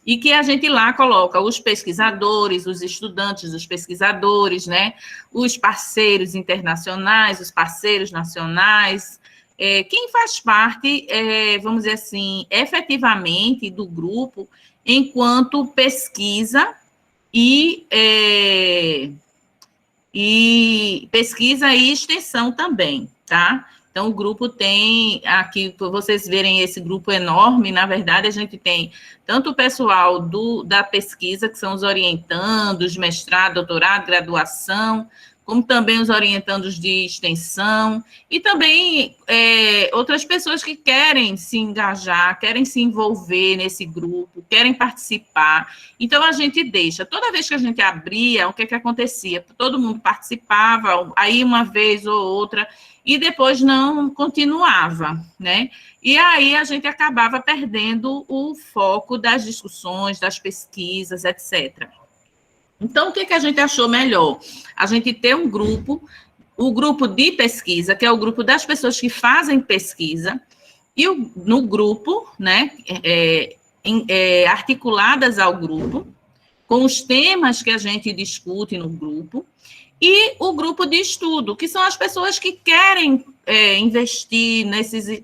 e que a gente lá coloca os pesquisadores, os estudantes dos pesquisadores, né, os parceiros internacionais, os parceiros nacionais, quem faz parte, vamos dizer assim, efetivamente do grupo, enquanto pesquisa e pesquisa e extensão também, tá? Então, o grupo tem, aqui, para vocês verem esse grupo enorme, na verdade, a gente tem tanto o pessoal da pesquisa, que são os orientandos, mestrado, doutorado, graduação, como também os orientandos de extensão, e também outras pessoas que querem se engajar, querem se envolver nesse grupo, querem participar. Então, a gente deixa. Toda vez que a gente abria, o que acontecia? Todo mundo participava, aí uma vez ou outra, e depois não continuava, né? E aí a gente acabava perdendo o foco das discussões, das pesquisas, etc. Então, o que a gente achou melhor? A gente ter um grupo, o grupo de pesquisa, que é o grupo das pessoas que fazem pesquisa, e no grupo, né, articuladas ao grupo, com os temas que a gente discute no grupo, e o grupo de estudo, que são as pessoas que querem investir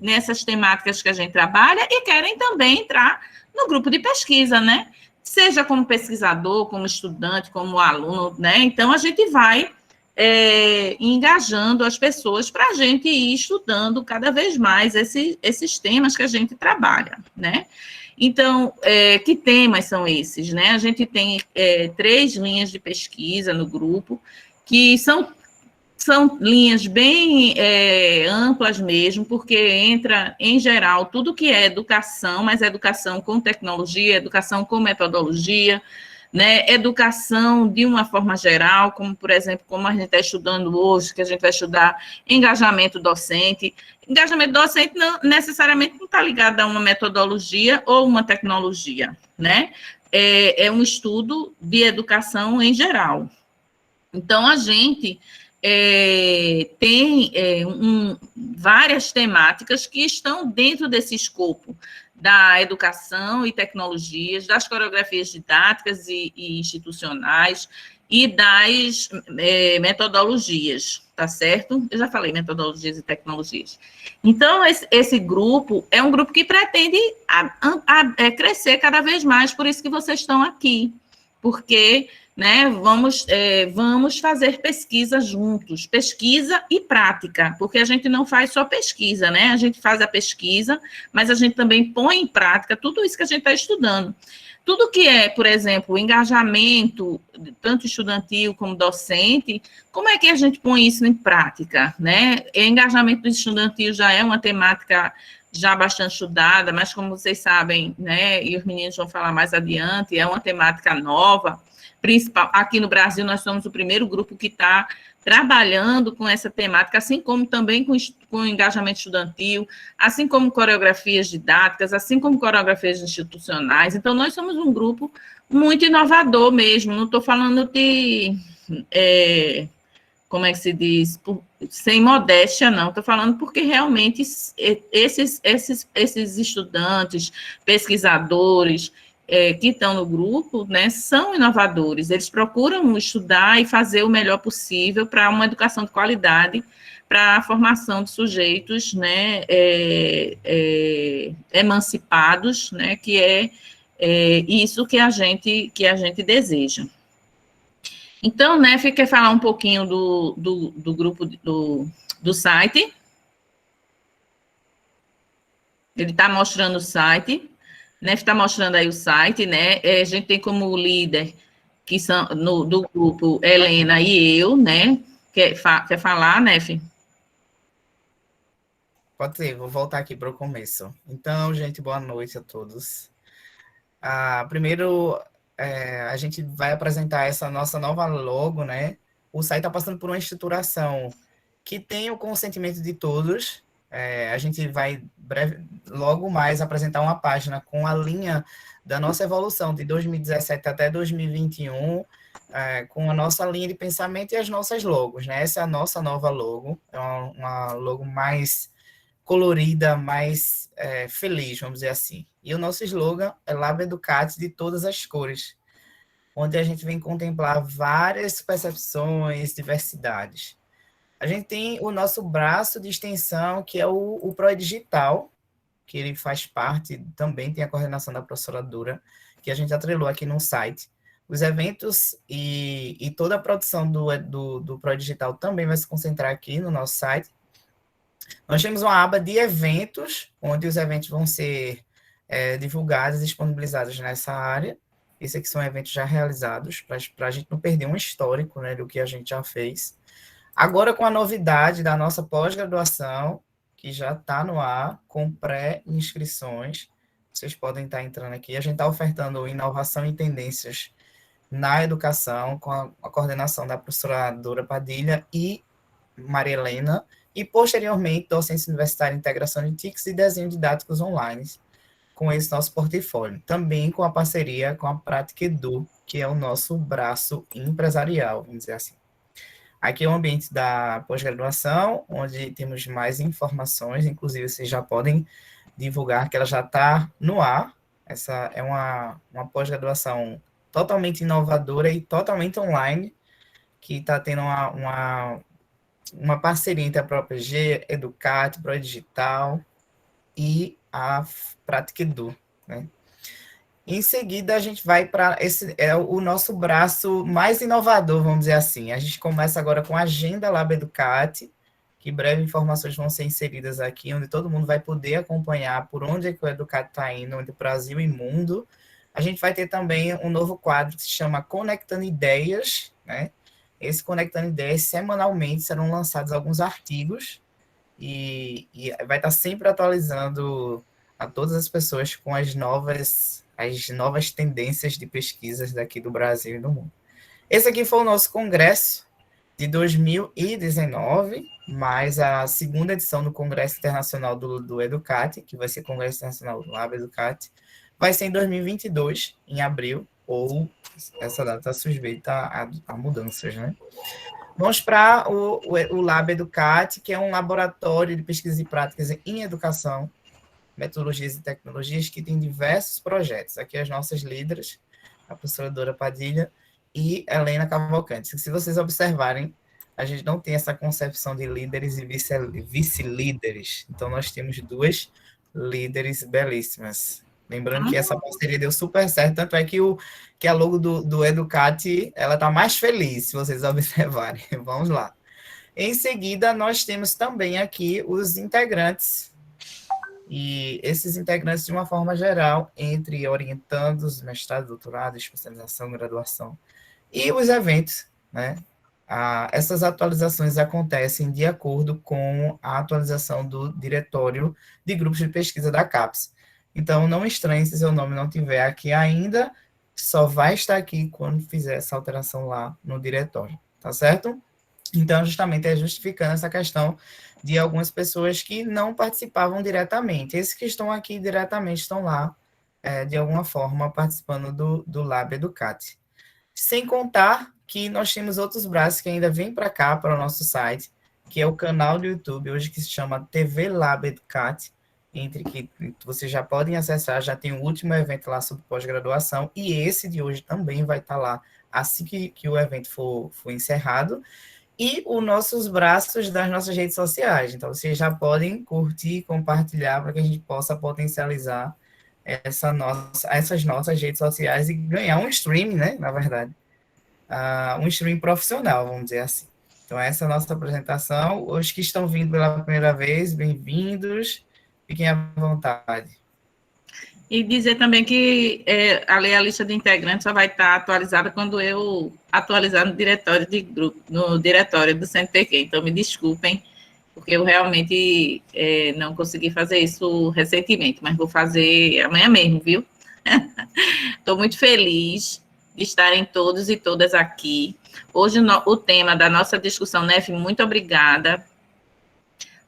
nessas temáticas que a gente trabalha e querem também entrar no grupo de pesquisa, né? Seja como pesquisador, como estudante, como aluno, né? Então, a gente vai engajando as pessoas para a gente ir estudando cada vez mais esses temas que a gente trabalha, né? Então, que temas são esses, né? A gente tem 3 linhas de pesquisa no grupo, que são linhas bem amplas mesmo, porque entra, em geral, tudo que é educação, mas educação com tecnologia, educação com metodologia, né, educação de uma forma geral, como, por exemplo, como a gente está estudando hoje, que a gente vai estudar engajamento docente. Engajamento docente não necessariamente não está ligado a uma metodologia ou uma tecnologia, né? É um estudo de educação em geral. Então, a gente tem várias temáticas que estão dentro desse escopo da educação e tecnologias, das coreografias didáticas e institucionais e das metodologias, tá certo? Eu já falei metodologias e tecnologias. Então, esse grupo é um grupo que pretende crescer cada vez mais, por isso que vocês estão aqui, porque, né, vamos fazer pesquisa juntos, pesquisa e prática, porque a gente não faz só pesquisa, né? A gente faz a pesquisa, mas a gente também põe em prática tudo isso que a gente está estudando. Tudo que é, por exemplo, engajamento, tanto estudantil como docente, como é que a gente põe isso em prática, né? Engajamento estudantil já é uma temática já bastante estudada, mas como vocês sabem, né, e os meninos vão falar mais adiante, é uma temática nova, principal. Aqui no Brasil, nós somos o primeiro grupo que está trabalhando com essa temática, assim como também com engajamento estudantil, assim como coreografias didáticas, assim como coreografias institucionais. Então, nós somos um grupo muito inovador mesmo, não estou falando de... como é que se diz? Sem modéstia, não. Estou falando porque realmente esses estudantes, pesquisadores que estão no grupo, né, são inovadores. Eles procuram estudar e fazer o melhor possível para uma educação de qualidade, para a formação de sujeitos, né, emancipados, né, que é isso que a gente deseja. Então, Nef quer falar um pouquinho do grupo do site. Ele está mostrando o site. Nef está mostrando aí o site, né? A gente tem como líder, que são do grupo, Helena e eu, né? Quer falar, Nef? Pode ser, vou voltar aqui para o começo. Então, gente, boa noite a todos. Primeiro, a gente vai apresentar essa nossa nova logo, né? O site está passando por uma estruturação que tem o consentimento de todos. A gente vai logo mais apresentar uma página com a linha da nossa evolução de 2017 até 2021, com a nossa linha de pensamento e as nossas logos, né? Essa é a nossa nova logo, é uma logo mais colorida, mais feliz, vamos dizer assim. E o nosso slogan é Lab Educate de todas as cores, onde a gente vem contemplar várias percepções, diversidades. A gente tem o nosso braço de extensão, que é o ProDigital, que ele faz parte, também tem a coordenação da professora Dura, que a gente atrelou aqui no site. Os eventos e toda a produção do ProDigital também vai se concentrar aqui no nosso site. Nós temos uma aba de eventos, onde os eventos vão ser divulgados e disponibilizados nessa área. Esses aqui são eventos já realizados, para a gente não perder um histórico, né, do que a gente já fez. Agora, com a novidade da nossa pós-graduação, que já está no ar, com pré-inscrições, vocês podem estar entrando aqui. A gente está ofertando inovação e tendências na educação, com a coordenação da professora Dora Padilha e Maria Helena, e, posteriormente, docência universitária, integração de TICs e desenho didáticos online, com esse nosso portfólio. Também com a parceria com a Prática Edu, que é o nosso braço empresarial, vamos dizer assim. Aqui é o ambiente da pós-graduação, onde temos mais informações, inclusive vocês já podem divulgar que ela já está no ar. Essa é uma pós-graduação totalmente inovadora e totalmente online, que está tendo uma parceria entre a própria G, Educate, ProDigital e a Prática Edu, né? Em seguida, a gente vai para esse é o nosso braço mais inovador, vamos dizer assim. A gente começa agora com a Agenda Lab Educate, que breve informações vão ser inseridas aqui, onde todo mundo vai poder acompanhar por onde é que o Educate está indo, entre o Brasil e mundo. A gente vai ter também um novo quadro que se chama Conectando Ideias, né? Esse Conectando Ideias, semanalmente, serão lançados alguns artigos e vai estar sempre atualizando a todas as pessoas com as novas tendências de pesquisas daqui do Brasil e do mundo. Esse aqui foi o nosso congresso de 2019, mais a segunda edição do Congresso Internacional do Educate, que vai ser Congresso Internacional do Lab Educate, vai ser em 2022, em abril, ou essa data está sujeita a mudanças, né? Vamos para o Lab Educate, que é um laboratório de pesquisas e práticas em educação, metodologias e tecnologias, que tem diversos projetos. Aqui as nossas líderes, a professora Dora Padilha e Helena Cavalcante. Se vocês observarem, a gente não tem essa concepção de líderes e vice-líderes. Então, nós temos duas líderes belíssimas. Lembrando que essa parceria deu super certo, tanto é que a logo do Educate, ela está mais feliz, se vocês observarem. Vamos lá. Em seguida, nós temos também aqui os integrantes. E esses integrantes, de uma forma geral, entre orientandos, mestrado, doutorado, especialização, graduação, e os eventos, né? Essas atualizações acontecem de acordo com a atualização do diretório de grupos de pesquisa da CAPES. Então, não estranhe se seu nome não estiver aqui ainda, só vai estar aqui quando fizer essa alteração lá no diretório, tá certo? Então, justamente, é justificando essa questão de algumas pessoas que não participavam diretamente. Esses que estão aqui diretamente estão lá, de alguma forma, participando do Lab Educate. Sem contar que nós temos outros braços que ainda vêm para cá, para o nosso site, que é o canal do YouTube, hoje que se chama TV Lab Educate, entre que vocês já podem acessar, já tem o último evento lá sobre pós-graduação, e esse de hoje também vai estar lá, assim que o evento for encerrado, e os nossos braços das nossas redes sociais. Então, vocês já podem curtir e compartilhar para que a gente possa potencializar essas nossas redes sociais e ganhar um stream, né, na verdade. Um stream profissional, vamos dizer assim. Então, essa é a nossa apresentação. Os que estão vindo pela primeira vez, bem-vindos. Fiquem à vontade. E dizer também que a lista de integrantes só vai estar atualizada quando eu atualizar no diretório de grupo, no diretório do CNPq. Então, me desculpem, porque eu realmente não consegui fazer isso recentemente, mas vou fazer amanhã mesmo, viu? Estou muito feliz de estarem todos e todas aqui. Hoje, o tema da nossa discussão, Nef, muito obrigada.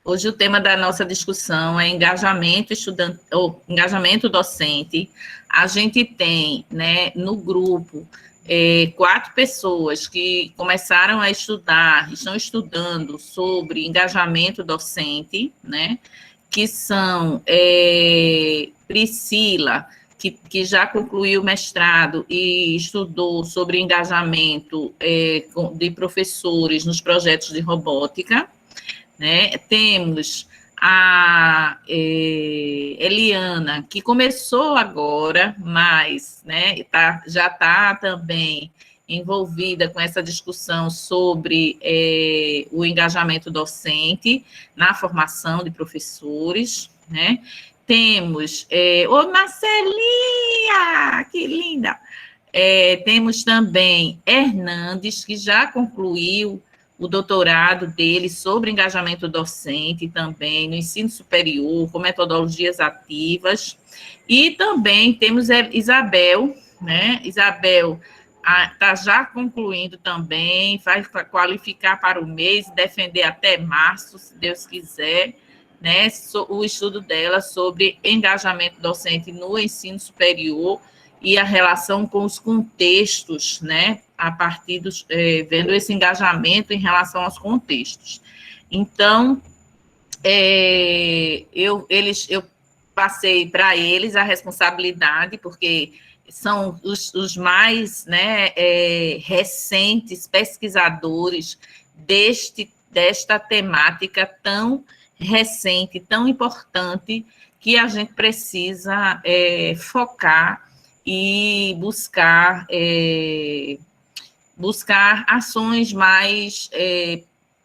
Hoje o tema da nossa discussão é engajamento engajamento docente. A gente tem, né, no grupo, 4 pessoas que começaram a estudar, estão estudando sobre engajamento docente, né, que são Priscila, que já concluiu o mestrado e estudou sobre engajamento de professores nos projetos de robótica, né? Temos a Eliana, que começou agora, mas, né, já está também envolvida com essa discussão sobre o engajamento docente na formação de professores, né? Temos, ô Marcelinha, que linda! Temos também Hernandes, que já concluiu o doutorado dele sobre engajamento docente também no ensino superior, com metodologias ativas. E também temos Isabel, né? Isabel está já concluindo também, vai qualificar para o mês, defender até março, se Deus quiser, né? O estudo dela sobre engajamento docente no ensino superior e a relação com os contextos, né? A partir dos, vendo esse engajamento em relação aos contextos. Então, eu passei para eles a responsabilidade, porque são os mais, né, recentes pesquisadores desta temática tão recente, tão importante, que a gente precisa focar e buscar ações mais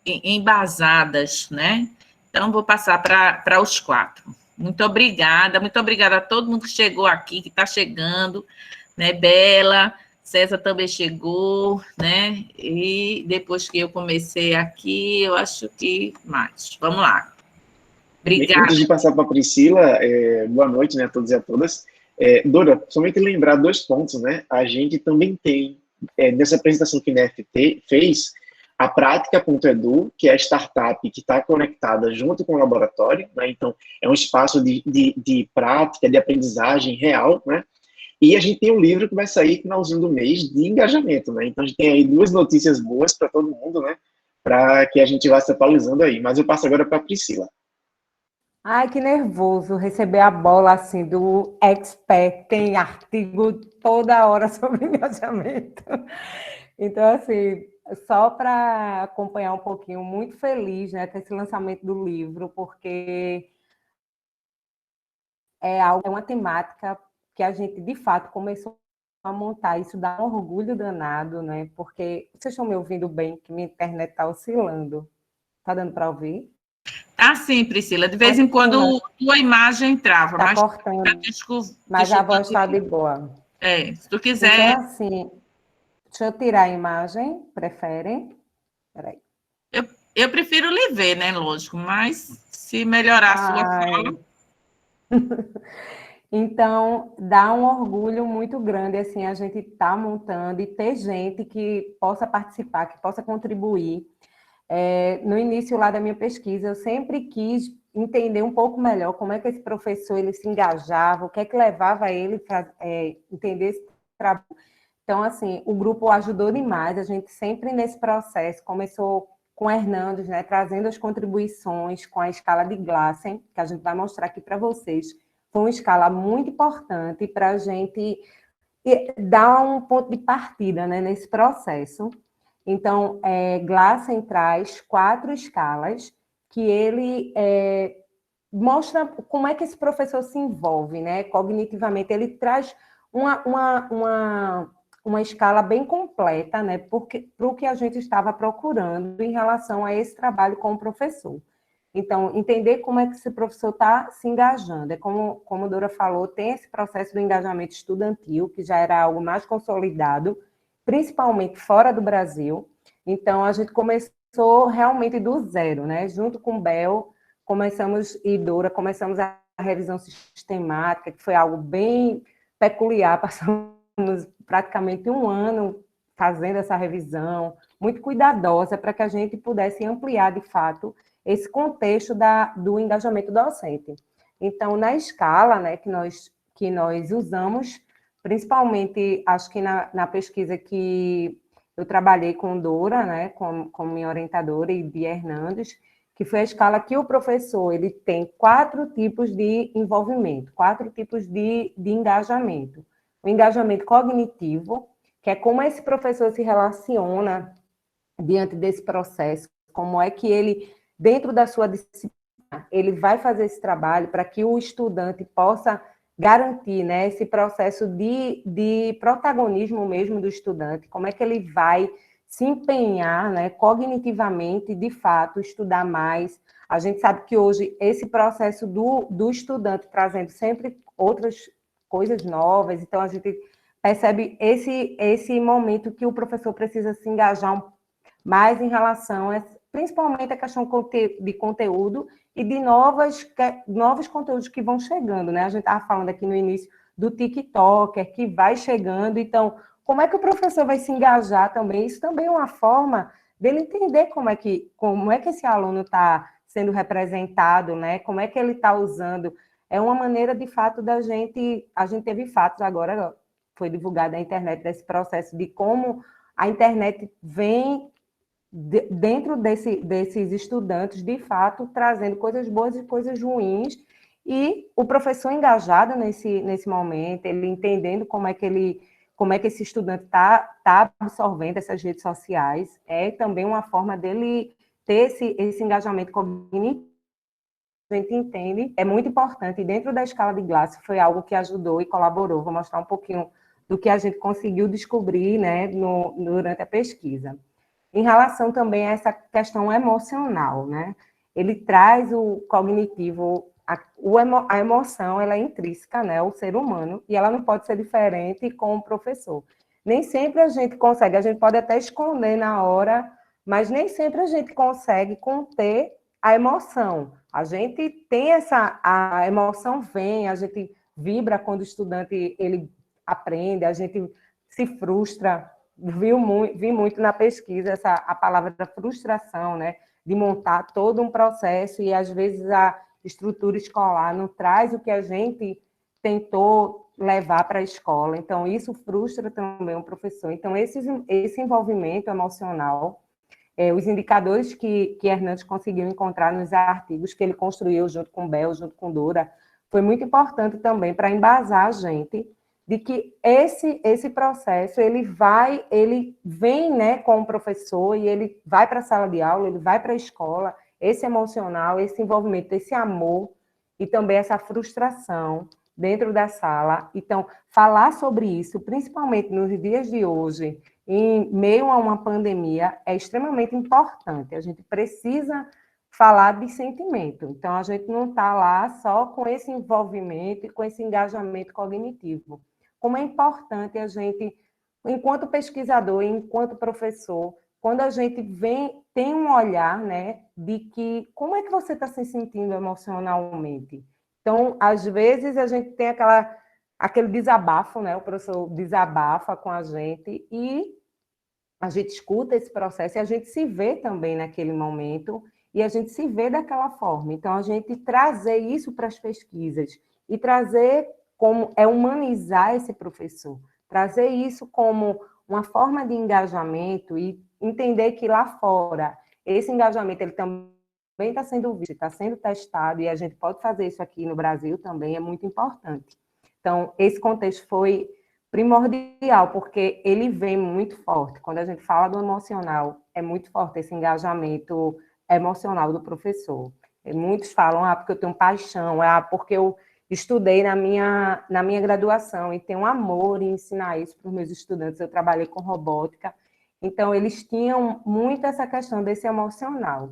embasadas, né? Então, vou passar para os 4. Muito obrigada a todo mundo que chegou aqui, que está chegando, né? Bela, César também chegou, né? E depois que eu comecei aqui, eu acho que mais. Vamos lá. Obrigada. Antes de passar para a Priscila, boa noite, né, a todos e a todas. Dora, somente lembrar 2 pontos, né? A gente também tem, nessa apresentação que a NFT fez, a Prática.edu, que é a startup que está conectada junto com o laboratório, né? Então, é um espaço de prática, de aprendizagem real, né? E a gente tem um livro que vai sair no finalzinho do mês de engajamento, né? Então, a gente tem aí 2 notícias boas para todo mundo, né? Para que a gente vá se atualizando aí. Mas eu passo agora para a Priscila. Ai, que nervoso receber a bola assim do expert, tem artigo toda hora sobre engajamento. Então, assim, só para acompanhar um pouquinho, muito feliz, né, com esse lançamento do livro, porque é uma temática que a gente, de fato, começou a montar. Isso dá um orgulho danado, né? Porque vocês estão me ouvindo bem, que minha internet está oscilando. Está dando para ouvir? Ah, sim, Priscila. De vez em quando a imagem trava, tá mas cortando. Mas a voz está de boa. Se tu quiser. Então, assim, deixa eu tirar a imagem, preferem? Peraí. Eu prefiro lhe ver, né? Lógico, mas se melhorar a sua fala. Então, dá um orgulho muito grande, assim, a gente tá montando e ter gente que possa participar, que possa contribuir. No início lá da minha pesquisa, eu sempre quis entender um pouco melhor como é que esse professor ele se engajava, o que é que levava ele para entender esse trabalho. Então, assim, o grupo ajudou demais, a gente sempre nesse processo começou com o Hernandes, né, trazendo as contribuições com a escala de Glassen, que a gente vai mostrar aqui para vocês. Foi uma escala muito importante para a gente dar um ponto de partida, né, nesse processo. Então, Glassen traz 4 escalas que ele mostra como é que esse professor se envolve, né, cognitivamente. Ele traz uma escala bem completa, né, para o que a gente estava procurando em relação a esse trabalho com o professor. Então, entender como é que esse professor está se engajando. Como a Dora falou, tem esse processo do engajamento estudantil, que já era algo mais consolidado, principalmente fora do Brasil. Então, a gente começou realmente do zero, né? Junto com o Bel, e Dora, começamos a revisão sistemática, que foi algo bem peculiar, passamos praticamente 1 ano fazendo essa revisão, muito cuidadosa, para que a gente pudesse ampliar, de fato, esse contexto do engajamento docente. Então, na escala, né, que nós usamos, principalmente, acho que na pesquisa que eu trabalhei com Dora, né, com minha orientadora, e Bia Hernandes, que foi a escala que o professor ele tem 4 tipos de envolvimento, 4 tipos de engajamento. O engajamento cognitivo, que é como esse professor se relaciona diante desse processo, como é que ele, dentro da sua disciplina, ele vai fazer esse trabalho para que o estudante possa garantir, né, esse processo de protagonismo mesmo do estudante, como é que ele vai se empenhar, né, cognitivamente, de fato, estudar mais. A gente sabe que hoje esse processo do estudante trazendo sempre outras coisas novas, então a gente percebe esse momento que o professor precisa se engajar mais em relação a, principalmente a questão de conteúdo e de novos conteúdos que vão chegando, né? A gente estava falando aqui no início do TikToker, que vai chegando, então, como é que o professor vai se engajar também? Isso também é uma forma dele entender como é que esse aluno está sendo representado, né? Como é que ele está usando. É uma maneira, de fato, a gente teve fatos agora, foi divulgado na internet, desse processo de como a internet vem dentro desses estudantes, de fato, trazendo coisas boas e coisas ruins, e o professor engajado nesse momento, ele entendendo como é que esse estudante tá absorvendo essas redes sociais, é também uma forma dele ter esse engajamento cognitivo. A gente entende, é muito importante, e dentro da escala de Glasser foi algo que ajudou e colaborou. Vou mostrar um pouquinho do que a gente conseguiu descobrir, né, durante a pesquisa. Em relação também a essa questão emocional, né? Ele traz o cognitivo, a emoção, ela é intrínseca, né, ao ser humano, e ela não pode ser diferente com o professor. Nem sempre a gente consegue, a gente pode até esconder na hora, mas nem sempre a gente consegue conter a emoção. A gente tem a emoção vem, a gente vibra quando o estudante ele aprende, a gente se frustra. Vi muito na pesquisa a palavra da frustração, né? De montar todo um processo e, às vezes, a estrutura escolar não traz o que a gente tentou levar para a escola. Então, isso frustra também o professor. Então, esse envolvimento emocional, os indicadores que Hernandes conseguiu encontrar nos artigos que ele construiu junto com Bel, junto com Dora, foi muito importante também para embasar a gente de que esse processo, ele vem, né, com o professor e ele vai para a sala de aula, ele vai para a escola, esse emocional, esse envolvimento, esse amor e também essa frustração dentro da sala. Então, falar sobre isso, principalmente nos dias de hoje, em meio a uma pandemia, é extremamente importante. A gente precisa falar de sentimento. Então, a gente não está lá só com esse envolvimento e com esse engajamento cognitivo. Como é importante a gente, enquanto pesquisador, enquanto professor, quando a gente tem um olhar, né, de que como é que você está se sentindo emocionalmente. Então, às vezes, a gente tem aquele desabafo, né, o professor desabafa com a gente e a gente escuta esse processo e a gente se vê também naquele momento e a gente se vê daquela forma. Então, a gente trazer isso para as pesquisas e trazer como é humanizar esse professor, trazer isso como uma forma de engajamento e entender que lá fora esse engajamento ele também está sendo visto, está sendo testado, e a gente pode fazer isso aqui no Brasil também, é muito importante. Então, esse contexto foi primordial, porque ele vem muito forte. Quando a gente fala do emocional, é muito forte esse engajamento emocional do professor. E muitos falam, porque eu tenho paixão, porque eu estudei na minha graduação e tenho amor em ensinar isso para os meus estudantes. Eu trabalhei com robótica, então eles tinham muito essa questão desse emocional.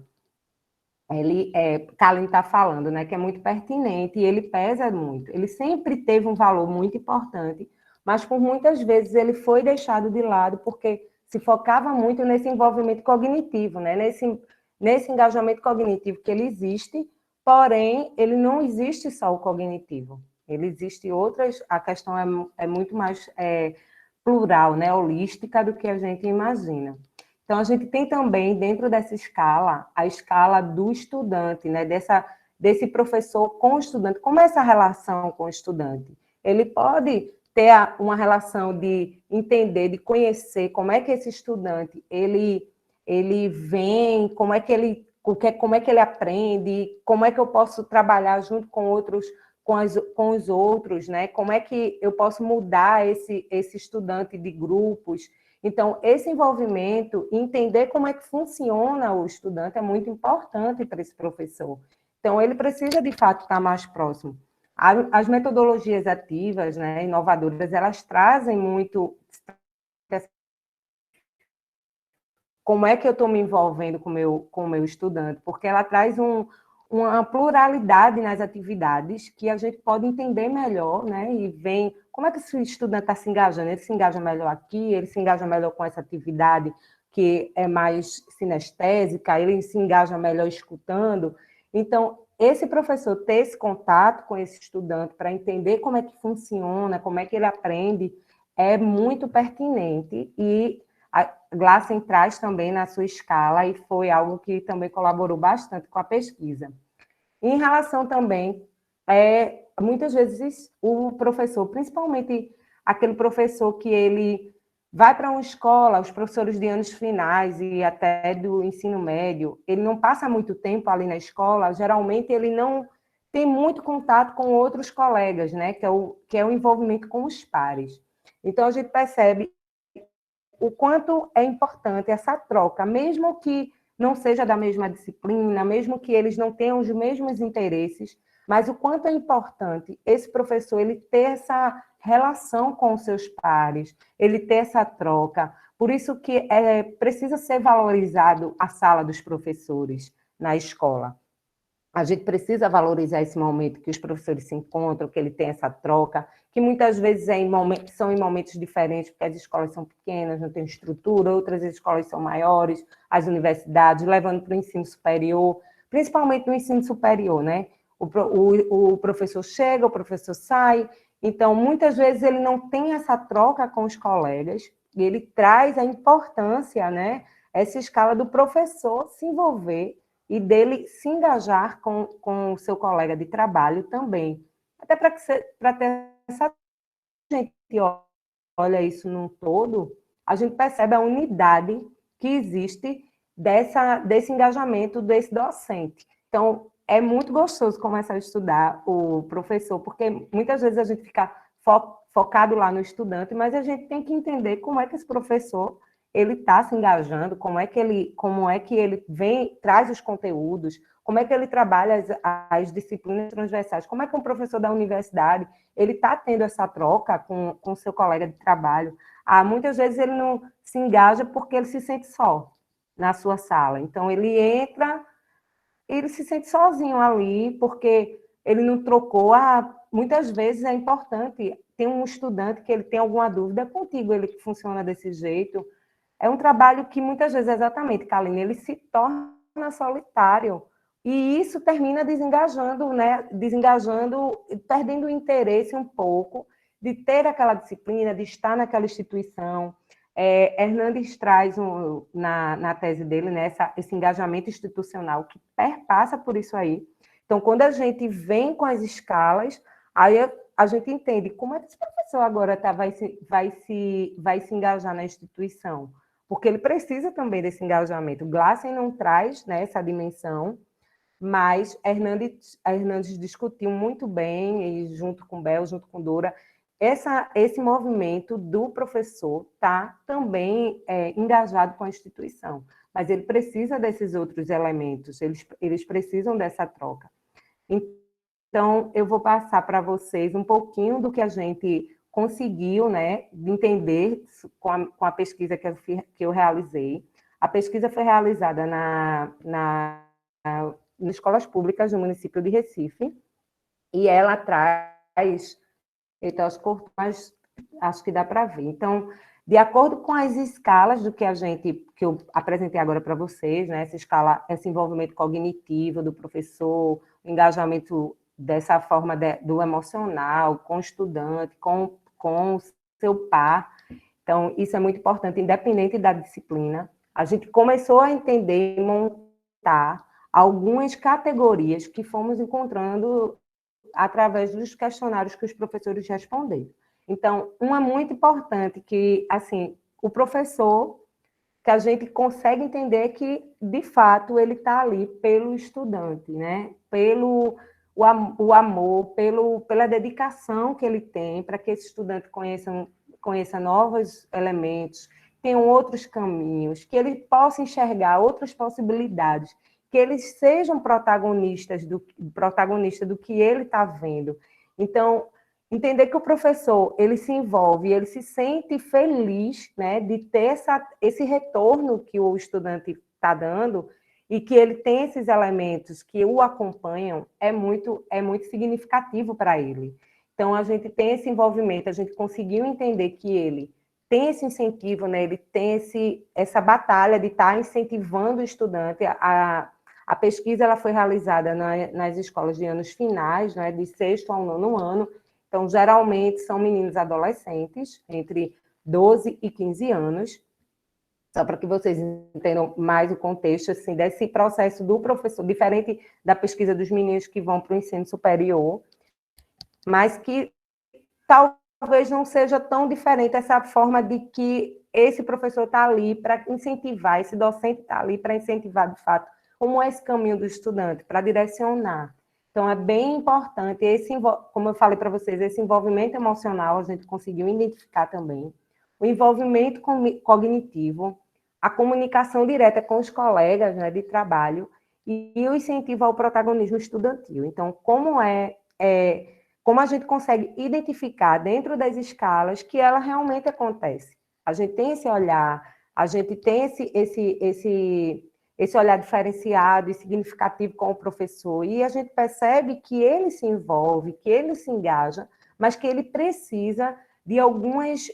Kallen está falando, né, que é muito pertinente e ele pesa muito. Ele sempre teve um valor muito importante, mas por muitas vezes ele foi deixado de lado porque se focava muito nesse envolvimento cognitivo, né, nesse engajamento cognitivo que ele existe. Porém, ele não existe só o cognitivo, ele existe outras, a questão é muito mais plural, né, holística do que a gente imagina. Então, a gente tem também, dentro dessa escala, a escala do estudante, né, desse professor com o estudante. Como é essa relação com o estudante? Ele pode ter uma relação de entender, de conhecer como é que esse estudante, ele vem, como é que como é que ele aprende, como é que eu posso trabalhar junto com outros, com os outros, né? Como é que eu posso mudar esse estudante de grupos. Então, esse envolvimento, entender como é que funciona o estudante é muito importante para esse professor. Então, ele precisa, de fato, estar mais próximo. As metodologias ativas, né, inovadoras, elas trazem muito como é que eu estou me envolvendo com o meu estudante, porque ela traz uma pluralidade nas atividades que a gente pode entender melhor, né? E vem como é que esse estudante está se engajando. Ele se engaja melhor aqui, ele se engaja melhor com essa atividade que é mais sinestésica, ele se engaja melhor escutando. Então, esse professor ter esse contato com esse estudante para entender como é que funciona, como é que ele aprende, é muito pertinente e a Glassen traz também na sua escala e foi algo que também colaborou bastante com a pesquisa. Em relação também, muitas vezes o professor, principalmente aquele professor que ele vai para uma escola, os professores de anos finais e até do ensino médio, ele não passa muito tempo ali na escola, geralmente ele não tem muito contato com outros colegas, né, que é o envolvimento com os pares. Então, a gente percebe o quanto é importante essa troca, mesmo que não seja da mesma disciplina, mesmo que eles não tenham os mesmos interesses, mas o quanto é importante esse professor ele ter essa relação com os seus pares, ele ter essa troca. Por isso que precisa ser valorizado a sala dos professores na escola. A gente precisa valorizar esse momento que os professores se encontram, que ele tem essa troca, que muitas vezes são em momentos diferentes, porque as escolas são pequenas, não tem estrutura, outras escolas são maiores, as universidades, levando para o ensino superior, principalmente no ensino superior, né? O professor chega, o professor sai, então, muitas vezes ele não tem essa troca com os colegas, e ele traz a importância, né? Essa escala do professor se envolver e dele se engajar com o seu colega de trabalho também. Até para ter essa gente olha isso num todo, a gente percebe a unidade que existe desse engajamento desse docente. Então, é muito gostoso começar a estudar o professor, porque muitas vezes a gente fica focado lá no estudante, mas a gente tem que entender como é que esse professor ele está se engajando, como é que ele traz os conteúdos, como é que ele trabalha as disciplinas transversais, como é que um professor da universidade ele está tendo essa troca com o seu colega de trabalho. Muitas vezes ele não se engaja porque ele se sente só na sua sala. Então, ele entra, ele se sente sozinho ali, porque ele não trocou. Muitas vezes é importante, tem um estudante que ele tem alguma dúvida contigo, ele funciona desse jeito. É um trabalho que muitas vezes, exatamente, Kaline, ele se torna solitário. E isso termina desengajando, né? Perdendo o interesse um pouco de ter aquela disciplina, de estar naquela instituição. Hernandes traz na tese dele, né, esse engajamento institucional que perpassa por isso aí. Então, quando a gente vem com as escalas, aí a gente entende como é que esse professor agora vai se engajar na instituição, porque ele precisa também desse engajamento. Glassen não traz, né, essa dimensão, mas Hernandes discutiu muito bem, e junto com Bel, junto com Dora, esse movimento do professor está também engajado com a instituição, mas ele precisa desses outros elementos, eles precisam dessa troca. Então, eu vou passar para vocês um pouquinho do que a gente conseguiu, né, entender com a pesquisa que eu realizei. A pesquisa foi realizada nas escolas públicas do município de Recife, e ela traz... Então, mas acho que dá para ver. Então, de acordo com as escalas do que eu apresentei agora para vocês, né, essa escala, esse envolvimento cognitivo do professor, o engajamento dessa forma do emocional, com o estudante, com o seu par. Então, isso é muito importante, independente da disciplina. A gente começou a entender e montar algumas categorias que fomos encontrando através dos questionários que os professores responderam. Então, uma muito importante que, assim, o professor, que a gente consegue entender que, de fato, ele está ali pelo estudante, né? Pelo o amor, pela dedicação que ele tem para que esse estudante conheça novos elementos, tenham outros caminhos, que ele possa enxergar outras possibilidades, que eles sejam protagonista do que ele está vendo. Então, entender que o professor, ele se envolve, ele se sente feliz, né, de ter esse retorno que o estudante está dando e que ele tem esses elementos que o acompanham, é muito significativo para ele. Então, a gente tem esse envolvimento, a gente conseguiu entender que ele tem esse incentivo, né, ele tem essa batalha de estar incentivando o estudante. A pesquisa ela foi realizada nas escolas de anos finais, né, de 6º ao 9º ano. Então, geralmente, são meninos adolescentes, entre 12 e 15 anos, só para que vocês entendam mais o contexto assim, desse processo do professor, diferente da pesquisa dos meninos que vão para o ensino superior, mas que talvez não seja tão diferente essa forma de que esse professor está ali para incentivar, esse docente está ali para incentivar, de fato, como é esse caminho do estudante, para direcionar. Então, é bem importante, como eu falei para vocês, esse envolvimento emocional, a gente conseguiu identificar também, o envolvimento cognitivo, a comunicação direta com os colegas, né, de trabalho e o incentivo ao protagonismo estudantil. Então, como a gente consegue identificar dentro das escalas que ela realmente acontece. A gente tem esse olhar, a gente tem esse olhar diferenciado e significativo com o professor, e a gente percebe que ele se envolve, que ele se engaja, mas que ele precisa de alguns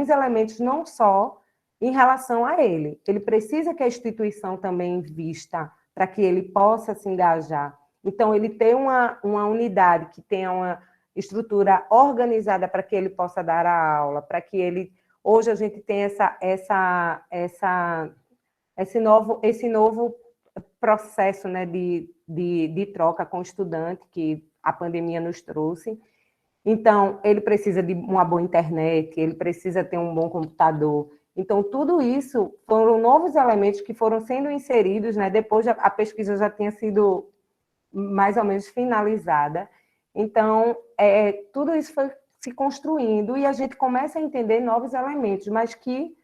elementos, não só em relação a ele. Ele precisa que a instituição também invista para que ele possa se engajar. Então, ele tem uma unidade que tenha uma estrutura organizada para que ele possa dar a aula, para que ele... Hoje a gente tem esse novo processo, né, de troca com o estudante que a pandemia nos trouxe. Então, ele precisa de uma boa internet, ele precisa ter um bom computador. Então, tudo isso foram novos elementos que foram sendo inseridos, né, depois a pesquisa já tinha sido mais ou menos finalizada. Então, tudo isso foi se construindo e a gente começa a entender novos elementos, mas que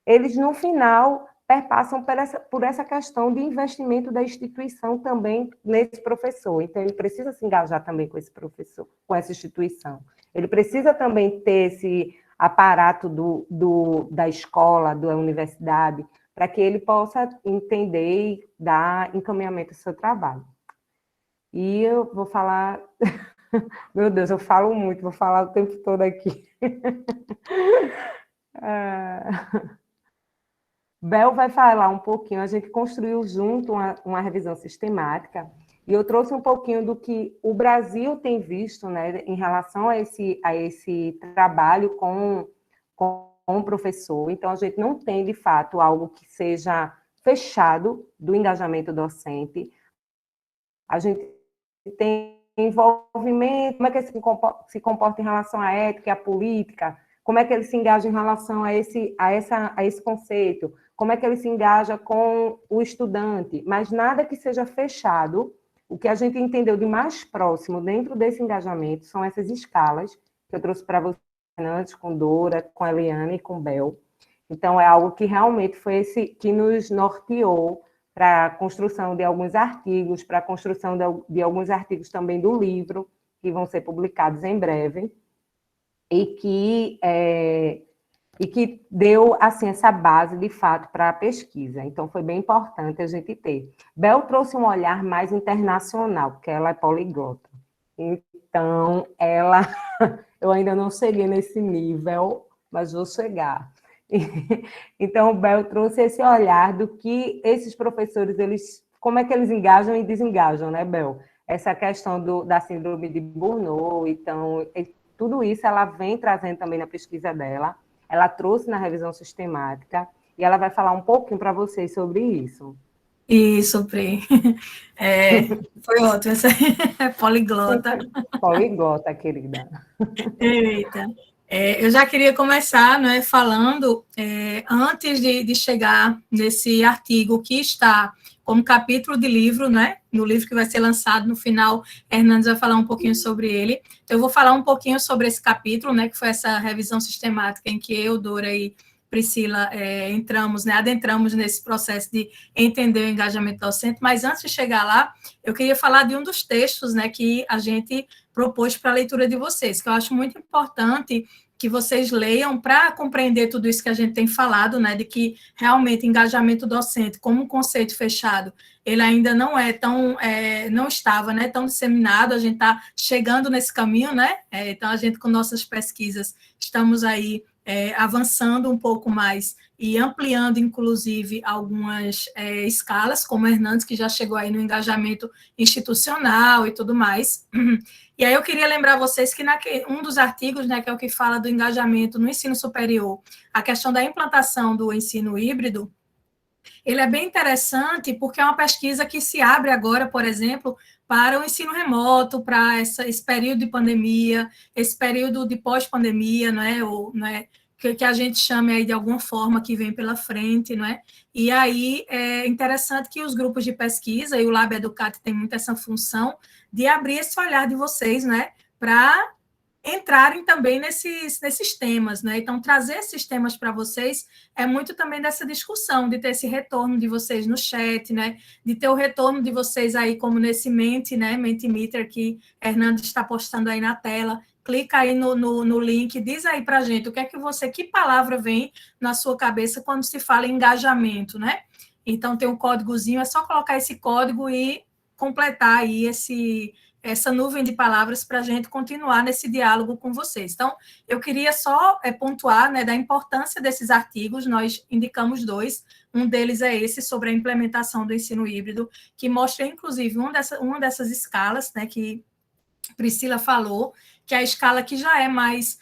eles, no final, perpassam por essa questão de investimento da instituição também nesse professor. Então, ele precisa se engajar também com esse professor, com essa instituição. Ele precisa também ter esse aparato da escola, da universidade, para que ele possa entender e dar encaminhamento ao seu trabalho. E eu vou falar... Meu Deus, eu falo muito, vou falar o tempo todo aqui. Bel vai falar um pouquinho, a gente construiu junto uma revisão sistemática, e eu trouxe um pouquinho do que o Brasil tem visto, né, em relação a esse trabalho com o professor. Então, a gente não tem, de fato, algo que seja fechado do engajamento docente. A gente tem envolvimento, como é que ele se comporta em relação à ética e à política, como é que ele se engaja em relação a esse conceito, como é que ele se engaja com o estudante, mas nada que seja fechado. O que a gente entendeu de mais próximo dentro desse engajamento são essas escalas que eu trouxe para vocês antes, com Dora, com Eliane e com Bel. Então, é algo que realmente foi esse que nos norteou para a construção de alguns artigos, para a construção de alguns artigos também do livro, que vão ser publicados em breve, e que deu, assim, essa base, de fato, para a pesquisa. Então, foi bem importante a gente ter. Bel trouxe um olhar mais internacional, porque ela é poliglota. Então, eu ainda não cheguei nesse nível, mas vou chegar. Então, o Bel trouxe esse olhar do que esses professores, como é que eles engajam e desengajam, né, Bel? Essa questão da síndrome de Burnout, então, tudo isso ela vem trazendo também na pesquisa dela, ela trouxe na revisão sistemática, e ela vai falar um pouquinho para vocês sobre isso. Isso, Pri. Foi ótimo, essa poliglota. Poliglota, querida. Eita. Eu já queria começar, né, falando, antes de chegar nesse artigo que está como capítulo de livro, né, no livro que vai ser lançado no final, Hernandes vai falar um pouquinho sobre ele. Então, eu vou falar um pouquinho sobre esse capítulo, né, que foi essa revisão sistemática em que eu, Dora e Priscila entramos, né, adentramos nesse processo de entender o engajamento docente, mas antes de chegar lá, eu queria falar de um dos textos, né, que a gente propôs para a leitura de vocês, que eu acho muito importante que vocês leiam para compreender tudo isso que a gente tem falado, né, de que realmente engajamento docente, como um conceito fechado, ele ainda não é tão, não estava, né, tão disseminado, a gente está chegando nesse caminho, né, então a gente com nossas pesquisas estamos aí avançando um pouco mais e ampliando, inclusive, algumas escalas, como o Hernandes, que já chegou aí no engajamento institucional e tudo mais. E aí eu queria lembrar vocês que um dos artigos, né, que é o que fala do engajamento no ensino superior, a questão da implantação do ensino híbrido, ele é bem interessante porque é uma pesquisa que se abre agora, por exemplo, para o ensino remoto, para esse período de pandemia, esse período de pós-pandemia, não é? Ou, não é? Que a gente chame aí de alguma forma que vem pela frente, não é? E aí é interessante que os grupos de pesquisa, e o Lab Educat tem muito essa função de abrir esse olhar de vocês, né? Para entrarem também nesses temas, né? Então, trazer esses temas para vocês é muito também dessa discussão, de ter esse retorno de vocês no chat, né? De ter o retorno de vocês aí, como nesse né? Mentimeter que Hernando está postando aí na tela. Clica aí no link, diz aí para a gente o que é que palavra vem na sua cabeça quando se fala em engajamento, né? Então, tem um códigozinho, é só colocar esse código e completar aí essa nuvem de palavras para a gente continuar nesse diálogo com vocês. Então, eu queria só pontuar, né, da importância desses artigos, nós indicamos 2, um deles é esse, sobre a implementação do ensino híbrido, que mostra, inclusive, uma dessas escalas, né, que Priscila falou, que é a escala que já é mais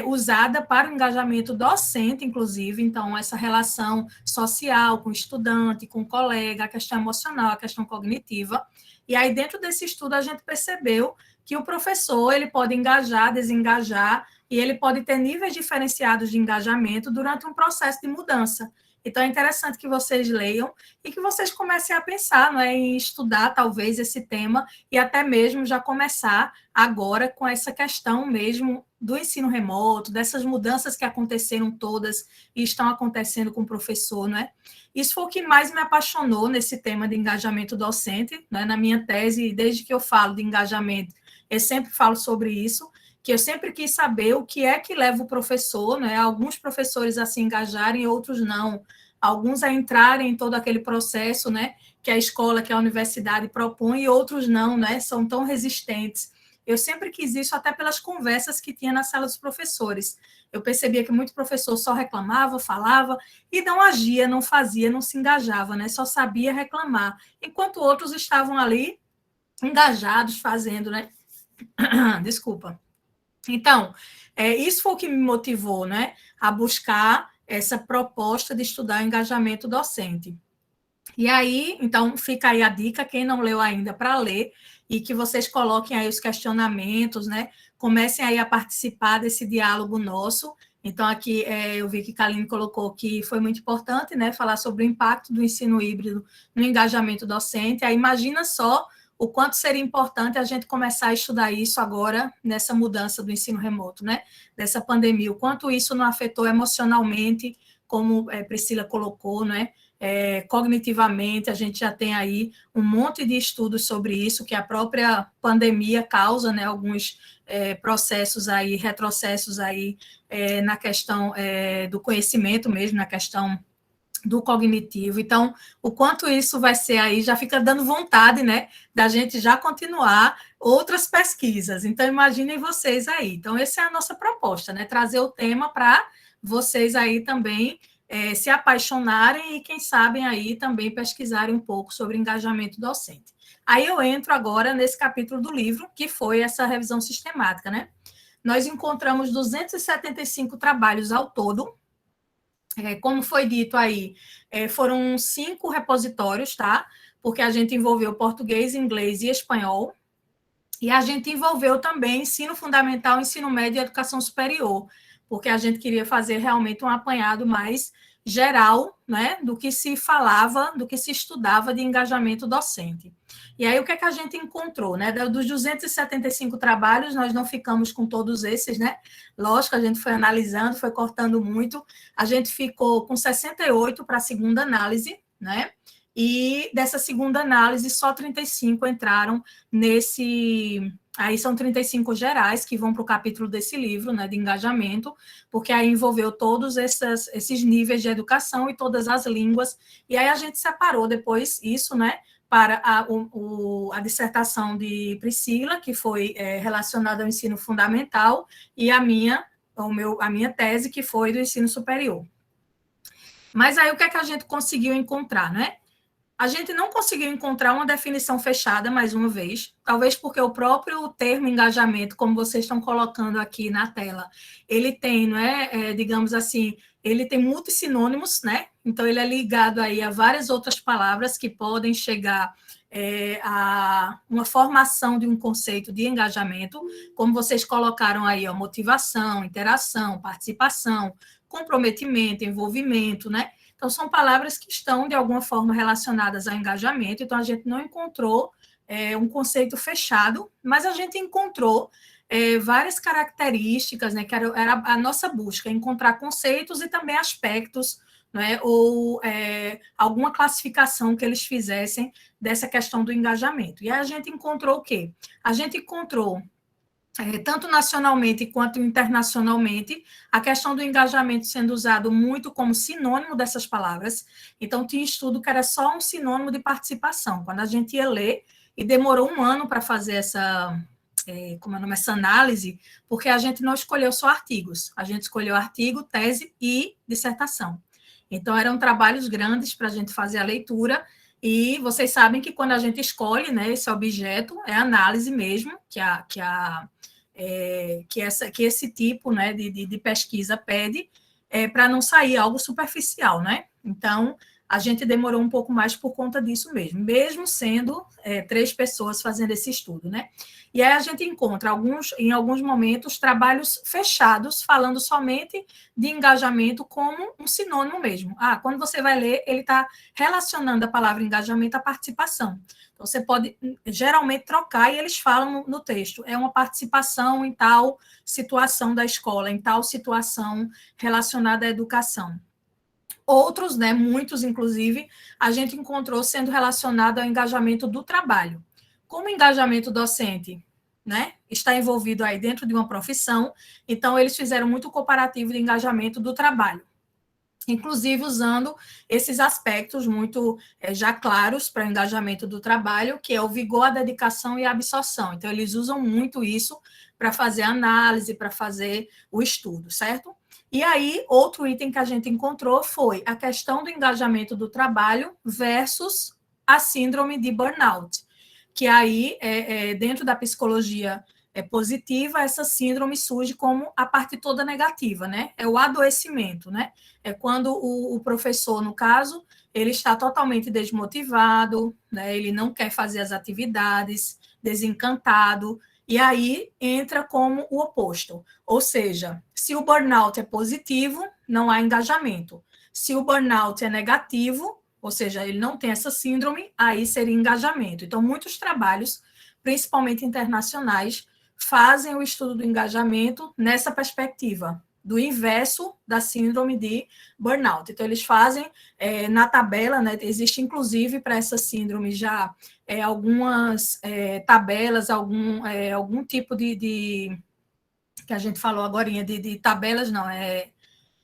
usada para o engajamento docente, inclusive, então, essa relação social com o estudante, com o colega, a questão emocional, a questão cognitiva. E aí, dentro desse estudo, a gente percebeu que o professor ele pode engajar, desengajar, e ele pode ter níveis diferenciados de engajamento durante um processo de mudança. Então, é interessante que vocês leiam e que vocês comecem a pensar, né, em estudar, talvez, esse tema e até mesmo já começar agora com essa questão mesmo do ensino remoto, dessas mudanças que aconteceram todas e estão acontecendo com o professor, né? Isso foi o que mais me apaixonou nesse tema de engajamento docente, né? Na minha tese, desde que eu falo de engajamento, eu sempre falo sobre isso, que eu sempre quis saber o que é que leva o professor, né? Alguns professores a se engajarem, outros não. Alguns a entrarem em todo aquele processo, né? Que a escola, que a universidade propõe, e outros não, né? São tão resistentes. Eu sempre quis isso até pelas conversas que tinha na sala dos professores. Eu percebia que muito professor só reclamava, falava, e não agia, não fazia, não se engajava, né? Só sabia reclamar. Enquanto outros estavam ali engajados, fazendo, né? Desculpa. Então, isso foi o que me motivou, né, a buscar essa proposta de estudar engajamento docente. E aí, então, fica aí a dica, quem não leu ainda, para ler, e que vocês coloquem aí os questionamentos, né, comecem aí a participar desse diálogo nosso. Então, aqui eu vi que Kaline colocou que foi muito importante, né, falar sobre o impacto do ensino híbrido no engajamento docente. Aí, imagina só o quanto seria importante a gente começar a estudar isso agora, nessa mudança do ensino remoto, né? Dessa pandemia, o quanto isso não afetou emocionalmente, como Priscila colocou, né? Cognitivamente, a gente já tem aí um monte de estudos sobre isso, que a própria pandemia causa, né? Alguns processos aí, retrocessos aí na questão do conhecimento mesmo, na questão do cognitivo. Então, o quanto isso vai ser aí, já fica dando vontade, né, da gente já continuar outras pesquisas. Então, imaginem vocês aí. Então, essa é a nossa proposta, né, trazer o tema para vocês aí também se apaixonarem e, quem sabe, aí também pesquisarem um pouco sobre engajamento docente. Aí eu entro agora nesse capítulo do livro, que foi essa revisão sistemática, né? Nós encontramos 275 trabalhos ao todo. Como foi dito aí, foram 5 repositórios, tá? Porque a gente envolveu português, inglês e espanhol. E a gente envolveu também ensino fundamental, ensino médio e educação superior. porque a gente queria fazer realmente um apanhado mais geral, né, do que se falava, do que se estudava de engajamento docente. E aí, o que é que a gente encontrou, né? Dos 275 trabalhos, nós não ficamos com todos esses, né? Lógico, a gente foi analisando, foi cortando muito, a gente ficou com 68 para a segunda análise, né? E dessa segunda análise, só 35 entraram nesse... Aí são 35 gerais que vão para o capítulo desse livro, né, de engajamento, porque aí envolveu todos esses níveis de educação e todas as línguas, e aí a gente separou depois isso, né, para a dissertação de Priscila, que foi relacionada ao ensino fundamental, e a minha tese, que foi do ensino superior. Mas aí o que é que a gente conseguiu encontrar, né? A gente não conseguiu encontrar uma definição fechada, mais uma vez, talvez porque o próprio termo engajamento, como vocês estão colocando aqui na tela, ele tem, não é, digamos assim, ele tem muitos sinônimos, né? Então, ele é ligado aí a várias outras palavras que podem chegar a uma formação de um conceito de engajamento, como vocês colocaram aí, ó, motivação, interação, participação, comprometimento, envolvimento, né? Então, são palavras que estão, de alguma forma, relacionadas ao engajamento. Então, a gente não encontrou um conceito fechado, mas a gente encontrou várias características, né, que era a nossa busca, encontrar conceitos e também aspectos, né, ou alguma classificação que eles fizessem dessa questão do engajamento. E aí a gente encontrou o quê? A gente encontrou tanto nacionalmente quanto internacionalmente, a questão do engajamento sendo usado muito como sinônimo dessas palavras. Então, tinha estudo que era só um sinônimo de participação. Quando a gente ia ler, e demorou um ano para fazer essa análise, porque a gente não escolheu só artigos, a gente escolheu artigo, tese e dissertação. Então, eram trabalhos grandes para a gente fazer a leitura, e vocês sabem que quando a gente escolhe, né, esse objeto, é análise mesmo, que esse tipo, né, de pesquisa pede, para não sair algo superficial, né? Então, a gente demorou um pouco mais por conta disso mesmo sendo 3 pessoas fazendo esse estudo, né? E aí a gente encontra, em alguns momentos, trabalhos fechados, falando somente de engajamento como um sinônimo mesmo. Quando você vai ler, ele está relacionando a palavra engajamento à participação. Então, você pode, geralmente, trocar, e eles falam no texto, é uma participação em tal situação da escola, em tal situação relacionada à educação. Outros, né, muitos, inclusive, a gente encontrou sendo relacionado ao engajamento do trabalho. Como engajamento docente, né, está envolvido aí dentro de uma profissão, então eles fizeram muito comparativo de engajamento do trabalho, inclusive usando esses aspectos muito já claros para o engajamento do trabalho, que é o vigor, a dedicação e a absorção. Então, eles usam muito isso para fazer a análise, para fazer o estudo, certo? E aí, outro item que a gente encontrou foi a questão do engajamento do trabalho versus a síndrome de burnout, que aí, dentro da psicologia positiva, essa síndrome surge como a parte toda negativa, né? É o adoecimento, né? É quando o professor, no caso, ele está totalmente desmotivado, né? Ele não quer fazer as atividades, desencantado, e aí entra como o oposto. Ou seja, se o burnout é positivo, não há engajamento. Se o burnout é negativo, ou seja, ele não tem essa síndrome, aí seria engajamento. Então, muitos trabalhos, principalmente internacionais, fazem o estudo do engajamento nessa perspectiva, do inverso da síndrome de burnout. Então, eles fazem na tabela, né, existe inclusive para essa síndrome já algumas tabelas, algum tipo de que a gente falou agora, de tabelas, não,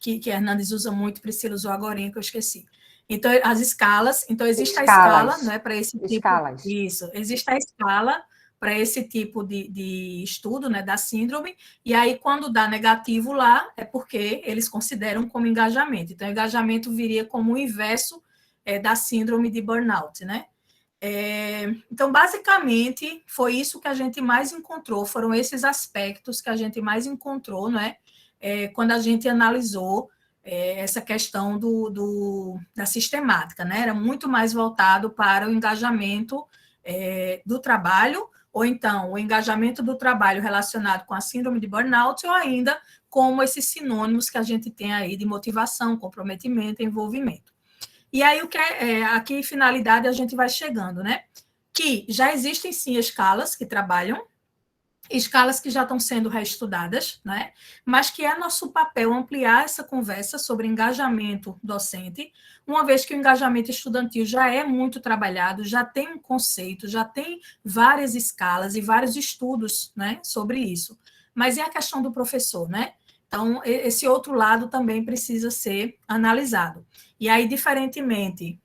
que Hernandes usa muito, Priscila usou agora, que eu esqueci. Então, as escalas, então existe a escala, né, para esse tipo... Escalas. Isso, existe a escala para esse tipo de estudo, né, da síndrome, e aí quando dá negativo lá, é porque eles consideram como engajamento. Então, engajamento viria como o inverso da síndrome de burnout, né? Então, basicamente, foi isso que a gente mais encontrou, foram esses aspectos que a gente mais encontrou, né, quando a gente analisou essa questão da sistemática, né? Era muito mais voltado para o engajamento do trabalho, ou então o engajamento do trabalho relacionado com a síndrome de burnout, ou ainda como esses sinônimos que a gente tem aí de motivação, comprometimento e envolvimento. E aí, a que finalidade a gente vai chegando, né? Que já existem, sim, escalas que trabalham, escalas que já estão sendo reestudadas, né? Mas que é nosso papel ampliar essa conversa sobre engajamento docente, uma vez que o engajamento estudantil já é muito trabalhado, já tem um conceito, já tem várias escalas e vários estudos, né, sobre isso. Mas é a questão do professor, né? Então, esse outro lado também precisa ser analisado. E aí, diferentemente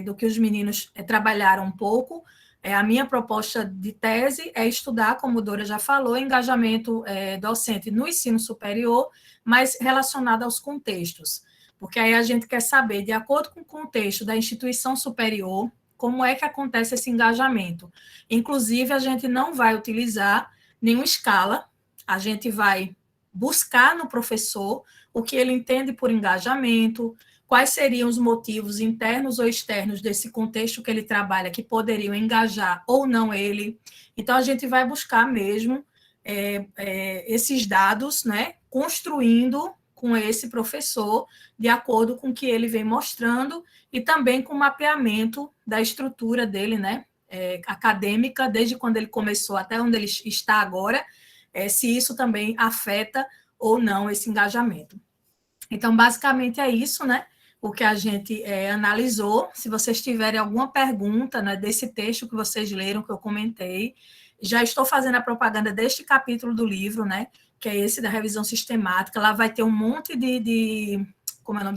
do que os meninos trabalharam um pouco, a minha proposta de tese é estudar, como a Dora já falou, engajamento docente no ensino superior, mas relacionado aos contextos. Porque aí a gente quer saber, de acordo com o contexto da instituição superior, como é que acontece esse engajamento. Inclusive, a gente não vai utilizar nenhuma escala, a gente vai buscar no professor o que ele entende por engajamento, quais seriam os motivos internos ou externos desse contexto que ele trabalha que poderiam engajar ou não ele. Então, a gente vai buscar mesmo esses dados, né, construindo com esse professor, de acordo com o que ele vem mostrando, e também com o mapeamento da estrutura dele, né, acadêmica, desde quando ele começou até onde ele está agora, se isso também afeta ou não esse engajamento. Então, basicamente é isso, né? O que a gente analisou. Se vocês tiverem alguma pergunta, né, desse texto que vocês leram, que eu comentei, já estou fazendo a propaganda deste capítulo do livro, né, que é esse da revisão sistemática. Lá vai ter um monte de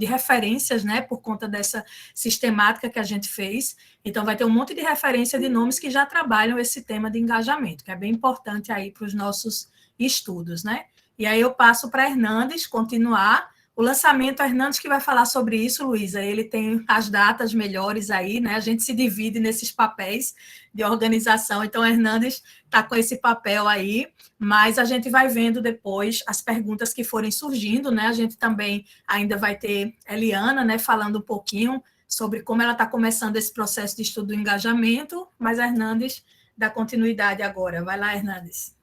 referências, né, por conta dessa sistemática que a gente fez. Então, vai ter um monte de referência de nomes que já trabalham esse tema de engajamento, que é bem importante aí para os nossos estudos, né? E aí eu passo para Hernandes continuar. O lançamento, a Hernandes que vai falar sobre isso, Luísa, ele tem as datas melhores aí, né? A gente se divide nesses papéis de organização, então a Hernandes está com esse papel aí, mas a gente vai vendo depois as perguntas que forem surgindo, né? A gente também ainda vai ter Eliana, né, falando um pouquinho sobre como ela está começando esse processo de estudo do engajamento, mas a Hernandes dá continuidade agora. Vai lá, Hernandes.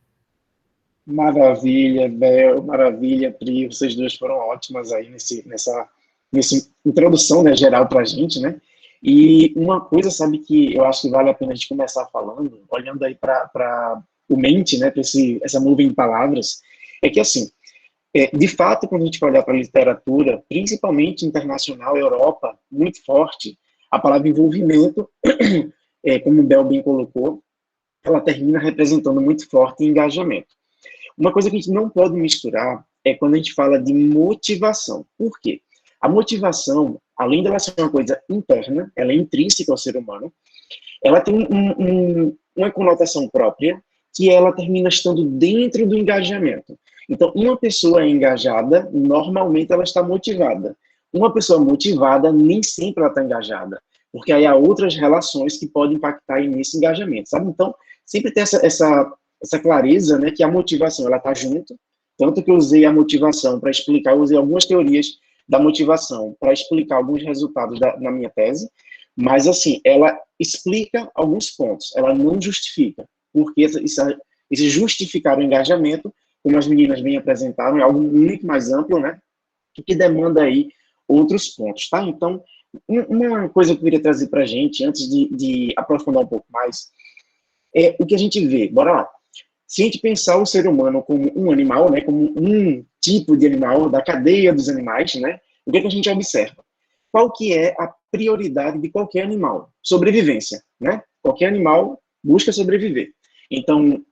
Maravilha, Bel, maravilha, Pri, vocês duas foram ótimas aí nessa introdução, né, geral para a gente, né? E uma coisa, sabe, que eu acho que vale a pena a gente começar falando, olhando aí para o mente, né, para essa nuvem de palavras, é que, assim, de fato, quando a gente vai olhar para a literatura, principalmente internacional, Europa, muito forte, a palavra envolvimento, como o Bel bem colocou, ela termina representando muito forte engajamento. Uma coisa que a gente não pode misturar é quando a gente fala de motivação. Por quê? A motivação, além dela ser uma coisa interna, ela é intrínseca ao ser humano, ela tem uma conotação própria, que ela termina estando dentro do engajamento. Então, uma pessoa engajada, normalmente ela está motivada. Uma pessoa motivada, nem sempre ela está engajada, porque aí há outras relações que podem impactar nesse engajamento, sabe? Então, sempre tem essa clareza, né, que a motivação, ela está junto, tanto que eu usei a motivação para explicar, eu usei algumas teorias da motivação para explicar alguns resultados na minha tese, mas, assim, ela explica alguns pontos, ela não justifica, porque esse justificar o engajamento, como as meninas bem apresentaram, é algo muito mais amplo, né, que demanda aí outros pontos, tá? Então, uma coisa que eu queria trazer para a gente, antes de aprofundar um pouco mais, é o que a gente vê. Bora lá. Se a gente pensar o ser humano como um animal, né, como um tipo de animal da cadeia dos animais, né, o que a gente observa? Qual que é a prioridade de qualquer animal? Sobrevivência, né? Qualquer animal busca sobreviver. Então,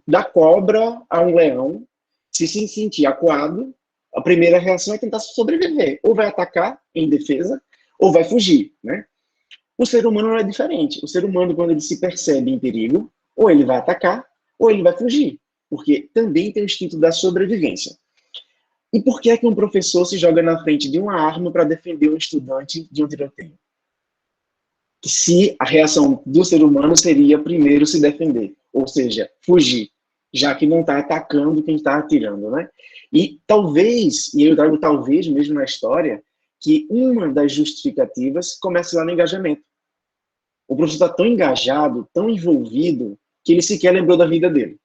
da cobra a um leão, se sentir acuado, a primeira reação é tentar sobreviver. Ou vai atacar em defesa, ou vai fugir, né? O ser humano não é diferente. O ser humano, quando ele se percebe em perigo, ou ele vai atacar, ou ele vai fugir, porque também tem o instinto da sobrevivência. E por que é que um professor se joga na frente de uma arma para defender um estudante de um tiroteio? Se a reação do ser humano seria primeiro se defender, ou seja, fugir, já que não está atacando quem está atirando, né? E talvez, e eu trago talvez mesmo na história, que uma das justificativas comece lá no engajamento. O professor está tão engajado, tão envolvido, que ele sequer lembrou da vida dele.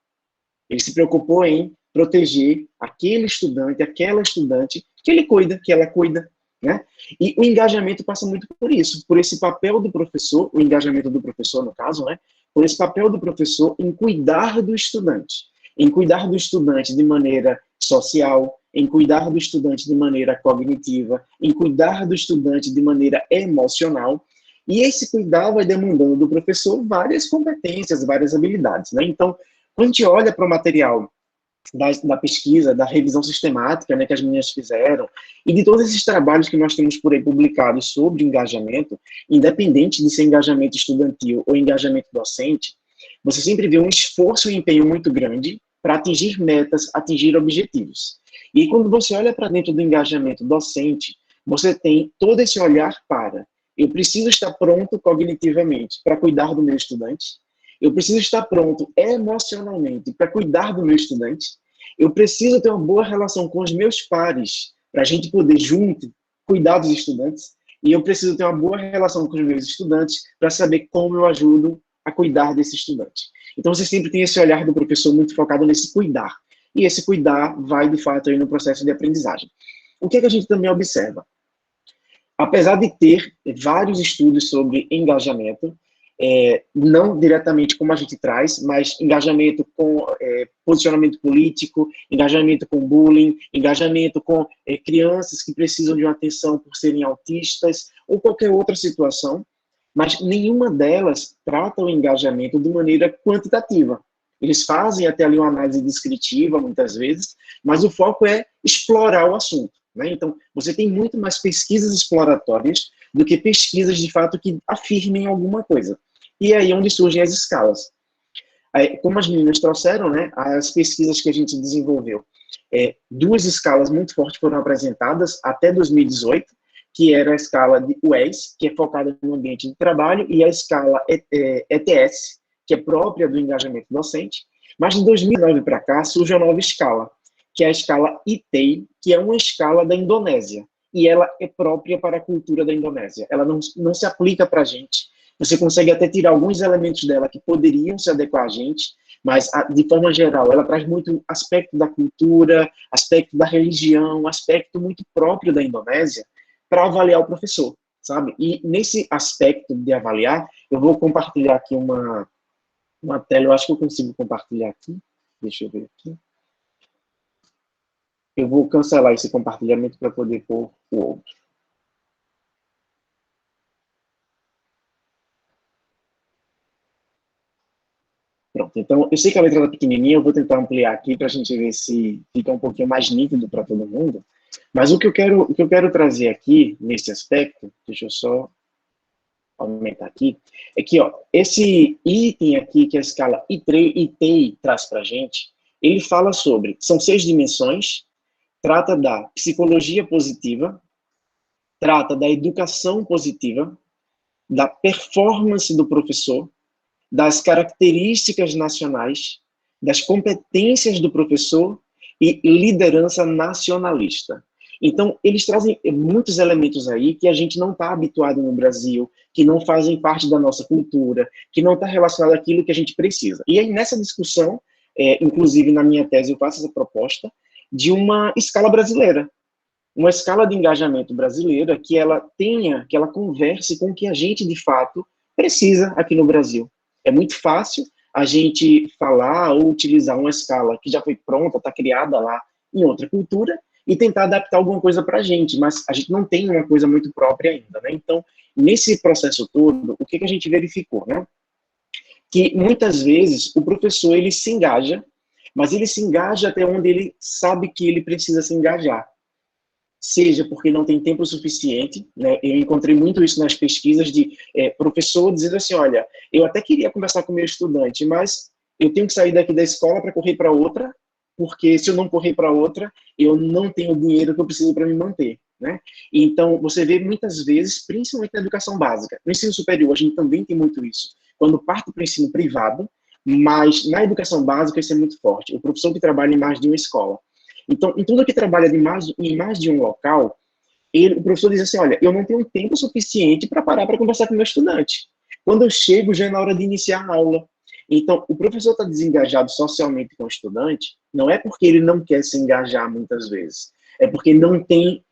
Ele se preocupou em proteger aquele estudante, aquela estudante, que ele cuida, que ela cuida, né? E o engajamento passa muito por isso, por esse papel do professor, o engajamento do professor, no caso, né? Por esse papel do professor em cuidar do estudante, de maneira social, em cuidar do estudante de maneira cognitiva, em cuidar do estudante de maneira emocional. E esse cuidar vai demandando do professor várias competências, várias habilidades, né? Então, quando a gente olha para o material da pesquisa, da revisão sistemática, né, que as meninas fizeram, e de todos esses trabalhos que nós temos por aí publicados sobre engajamento, independente de ser engajamento estudantil ou engajamento docente, você sempre vê um esforço e empenho muito grande para atingir metas, atingir objetivos. E quando você olha para dentro do engajamento docente, você tem todo esse olhar para: eu preciso estar pronto cognitivamente para cuidar do meu estudante, eu preciso estar pronto emocionalmente para cuidar do meu estudante, eu preciso ter uma boa relação com os meus pares para a gente poder, junto, cuidar dos estudantes, e eu preciso ter uma boa relação com os meus estudantes para saber como eu ajudo a cuidar desse estudante. Então, você sempre tem esse olhar do professor muito focado nesse cuidar. E esse cuidar vai, de fato, aí no processo de aprendizagem. O que é que a gente também observa? Apesar de ter vários estudos sobre engajamento, não diretamente como a gente traz, mas engajamento com posicionamento político, engajamento com bullying, engajamento com crianças que precisam de uma atenção por serem autistas, ou qualquer outra situação, mas nenhuma delas trata o engajamento de maneira quantitativa. Eles fazem até ali uma análise descritiva, muitas vezes, mas o foco é explorar o assunto, né? Então, você tem muito mais pesquisas exploratórias do que pesquisas, de fato, que afirmem alguma coisa. E aí é onde surgem as escalas. Como as meninas trouxeram, né, as pesquisas que a gente desenvolveu, duas escalas muito fortes foram apresentadas até 2018, que era a escala de WES, que é focada no ambiente de trabalho, e a escala ETS, que é própria do engajamento docente. Mas de 2009 para cá surge uma nova escala, que é a escala ITEI, que é uma escala da Indonésia, e ela é própria para a cultura da Indonésia. Ela não se aplica para a gente. Você consegue até tirar alguns elementos dela que poderiam se adequar a gente, mas, de forma geral, ela traz muito aspecto da cultura, aspecto da religião, aspecto muito próprio da Indonésia, para avaliar o professor, sabe? E nesse aspecto de avaliar, eu vou compartilhar aqui uma tela, eu acho que eu consigo compartilhar aqui, deixa eu ver aqui. Eu vou cancelar esse compartilhamento para poder pôr o outro. Pronto, então, eu sei que a letra está pequenininha, eu vou tentar ampliar aqui para a gente ver se fica um pouquinho mais nítido para todo mundo. Mas o que eu quero trazer aqui, nesse aspecto, deixa eu só aumentar aqui, é que, ó, esse item aqui, que a escala ITEI traz para a gente, ele fala sobre, são 6 dimensões, trata da psicologia positiva, trata da educação positiva, da performance do professor, das características nacionais, das competências do professor e liderança nacionalista. Então, eles trazem muitos elementos aí que a gente não está habituado no Brasil, que não fazem parte da nossa cultura, que não está relacionado àquilo que a gente precisa. E aí, nessa discussão, inclusive na minha tese eu faço essa proposta, de uma escala brasileira, uma escala de engajamento brasileira que ela converse com o que a gente, de fato, precisa aqui no Brasil. É muito fácil a gente falar ou utilizar uma escala que já foi pronta, está criada lá em outra cultura, e tentar adaptar alguma coisa para a gente, mas a gente não tem uma coisa muito própria ainda, né? Então, nesse processo todo, o que a gente verificou, né? Que muitas vezes o professor, ele se engaja, mas ele se engaja até onde ele sabe que ele precisa se engajar. Seja porque não tem tempo suficiente, né? Eu encontrei muito isso nas pesquisas de professor dizendo assim, olha, eu até queria conversar com o meu estudante, mas eu tenho que sair daqui da escola para correr para outra, porque se eu não correr para outra, eu não tenho o dinheiro que eu preciso para me manter, né? Então, você vê muitas vezes, principalmente na educação básica, no ensino superior a gente também tem muito isso, quando parte para o ensino privado, mas na educação básica isso é muito forte, o professor que trabalha em mais de uma escola. Então, em tudo que trabalha em mais de um local, o professor diz assim, olha, eu não tenho tempo suficiente para parar para conversar com o meu estudante. Quando eu chego, já é na hora de iniciar a aula. Então, o professor está desengajado socialmente com o estudante, não é porque ele não quer se engajar muitas vezes, é porque não tem,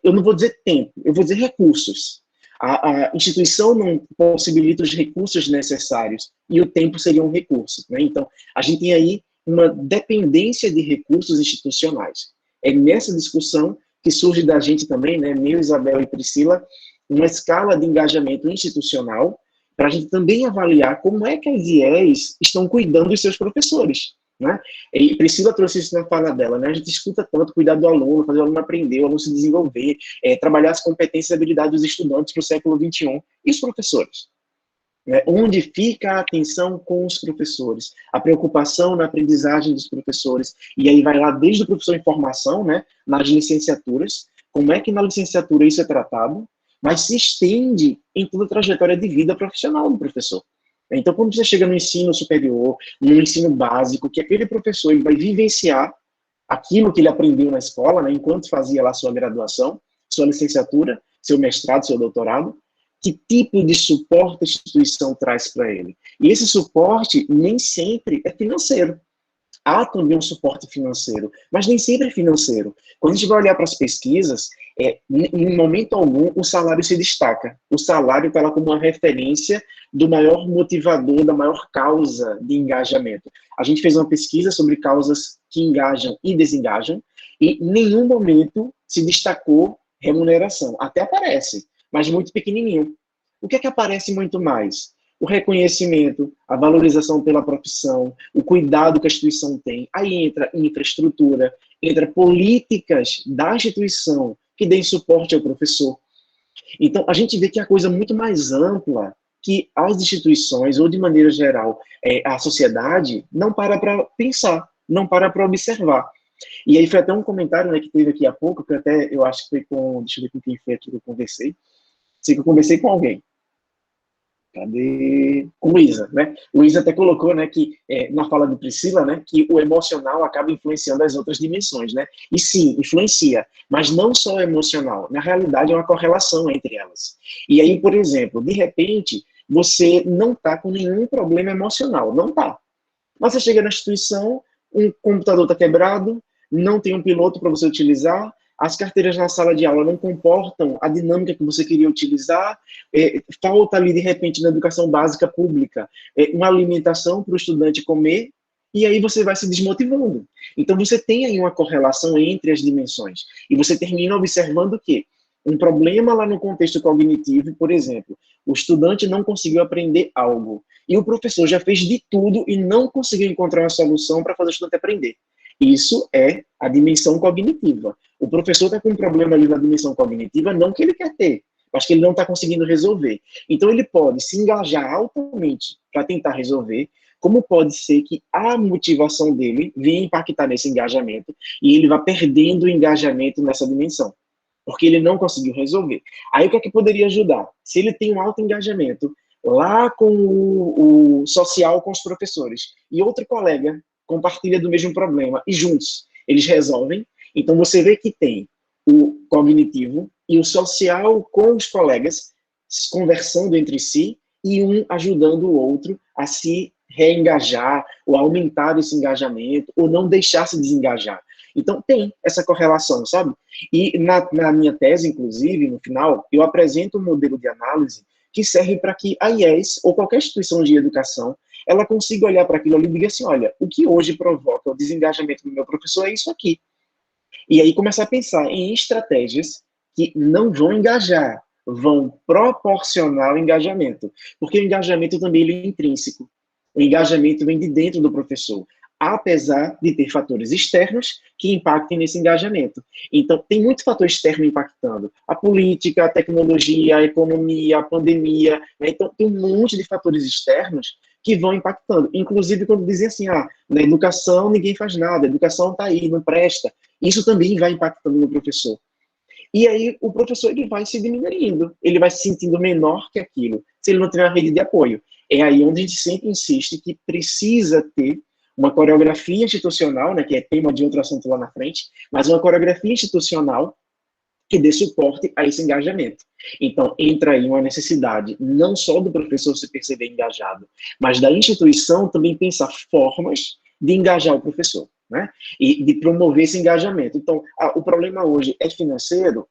eu não vou dizer tempo, eu vou dizer recursos. A instituição não possibilita os recursos necessários, e o tempo seria um recurso, né? Então, a gente tem aí uma dependência de recursos institucionais. É nessa discussão que surge da gente também, né, meu, Isabel e Priscila, uma escala de engajamento institucional, para a gente também avaliar como é que as IES estão cuidando dos seus professores, né? E Priscila trouxe isso na fala dela, né? A gente escuta tanto cuidar do aluno, fazer o aluno aprender, o aluno se desenvolver, trabalhar as competências e habilidades dos estudantes para o século XXI. E os professores? Onde fica a atenção com os professores, a preocupação na aprendizagem dos professores, e aí vai lá desde o professor em formação, né, nas licenciaturas, como é que na licenciatura isso é tratado, mas se estende em toda a trajetória de vida profissional do professor. Então, quando você chega no ensino superior, no ensino básico, que aquele professor ele vai vivenciar aquilo que ele aprendeu na escola, né, enquanto fazia lá sua graduação, sua licenciatura, seu mestrado, seu doutorado, que tipo de suporte a instituição traz para ele. E esse suporte nem sempre é financeiro. Há também um suporte financeiro, mas nem sempre é financeiro. Quando a gente vai olhar para as pesquisas, em momento algum, o salário se destaca. O salário está lá como uma referência do maior motivador, da maior causa de engajamento. A gente fez uma pesquisa sobre causas que engajam e desengajam, e em nenhum momento se destacou remuneração. Até aparece, mas muito pequenininho. O que é que aparece muito mais? O reconhecimento, a valorização pela profissão, o cuidado que a instituição tem. Aí entra infraestrutura, entra políticas da instituição que deem suporte ao professor. Então, a gente vê que é a coisa muito mais ampla que as instituições, ou de maneira geral, a sociedade, não para pensar, não para observar. E aí foi até um comentário, né, que teve aqui há pouco, que até eu acho que foi com, deixa eu ver com quem foi aqui que eu conversei. Sei que eu conversei com alguém. Cadê? Com o Isa, né? O Isa até colocou, né, que na fala de Priscila, né, que o emocional acaba influenciando as outras dimensões, né? E sim, influencia, mas não só o emocional. Na realidade, é uma correlação entre elas. E aí, por exemplo, de repente, você não está com nenhum problema emocional, não está. Mas você chega na instituição, um computador está quebrado, não tem um piloto para você utilizar, as carteiras na sala de aula não comportam a dinâmica que você queria utilizar, falta ali, de repente, na educação básica pública, uma alimentação para o estudante comer, e aí você vai se desmotivando. Então, você tem aí uma correlação entre as dimensões, e você termina observando o quê? Um problema lá no contexto cognitivo, por exemplo, o estudante não conseguiu aprender algo, e o professor já fez de tudo e não conseguiu encontrar uma solução para fazer o estudante aprender. Isso é a dimensão cognitiva. O professor está com um problema ali na dimensão cognitiva, não que ele quer ter, mas que ele não está conseguindo resolver. Então, ele pode se engajar altamente para tentar resolver, como pode ser que a motivação dele venha impactar nesse engajamento e ele vá perdendo o engajamento nessa dimensão, porque ele não conseguiu resolver. Aí, o que é que poderia ajudar? Se ele tem um alto engajamento lá com o social, com os professores, e outro colega compartilha do mesmo problema, e juntos eles resolvem. Então, você vê que tem o cognitivo e o social com os colegas conversando entre si e um ajudando o outro a se reengajar ou aumentar esse engajamento ou não deixar se desengajar. Então, tem essa correlação, sabe? E na minha tese, inclusive, no final, eu apresento um modelo de análise que serve para que a IES ou qualquer instituição de educação ela consiga olhar para aquilo ali e diga assim, olha, o que hoje provoca o desengajamento do meu professor é isso aqui. E aí começar a pensar em estratégias que não vão engajar, vão proporcionar o engajamento. Porque o engajamento também ele é intrínseco. O engajamento vem de dentro do professor, apesar de ter fatores externos que impactem nesse engajamento. Então, tem muito fator externo impactando. A política, a tecnologia, a economia, a pandemia. Né? Então, tem um monte de fatores externos que vão impactando. Inclusive, quando dizem assim, na educação ninguém faz nada, a educação está aí, não presta. Isso também vai impactando no professor. E aí, o professor ele vai se diminuindo, ele vai se sentindo menor que aquilo, se ele não tiver uma rede de apoio. É aí onde a gente sempre insiste que precisa ter uma coreografia institucional, né, que é tema de outro assunto lá na frente, mas uma coreografia institucional que dê suporte a esse engajamento. Então, entra aí uma necessidade não só do professor se perceber engajado, mas da instituição também pensar formas de engajar o professor, né? E de promover esse engajamento. Então, o problema hoje é financeiro.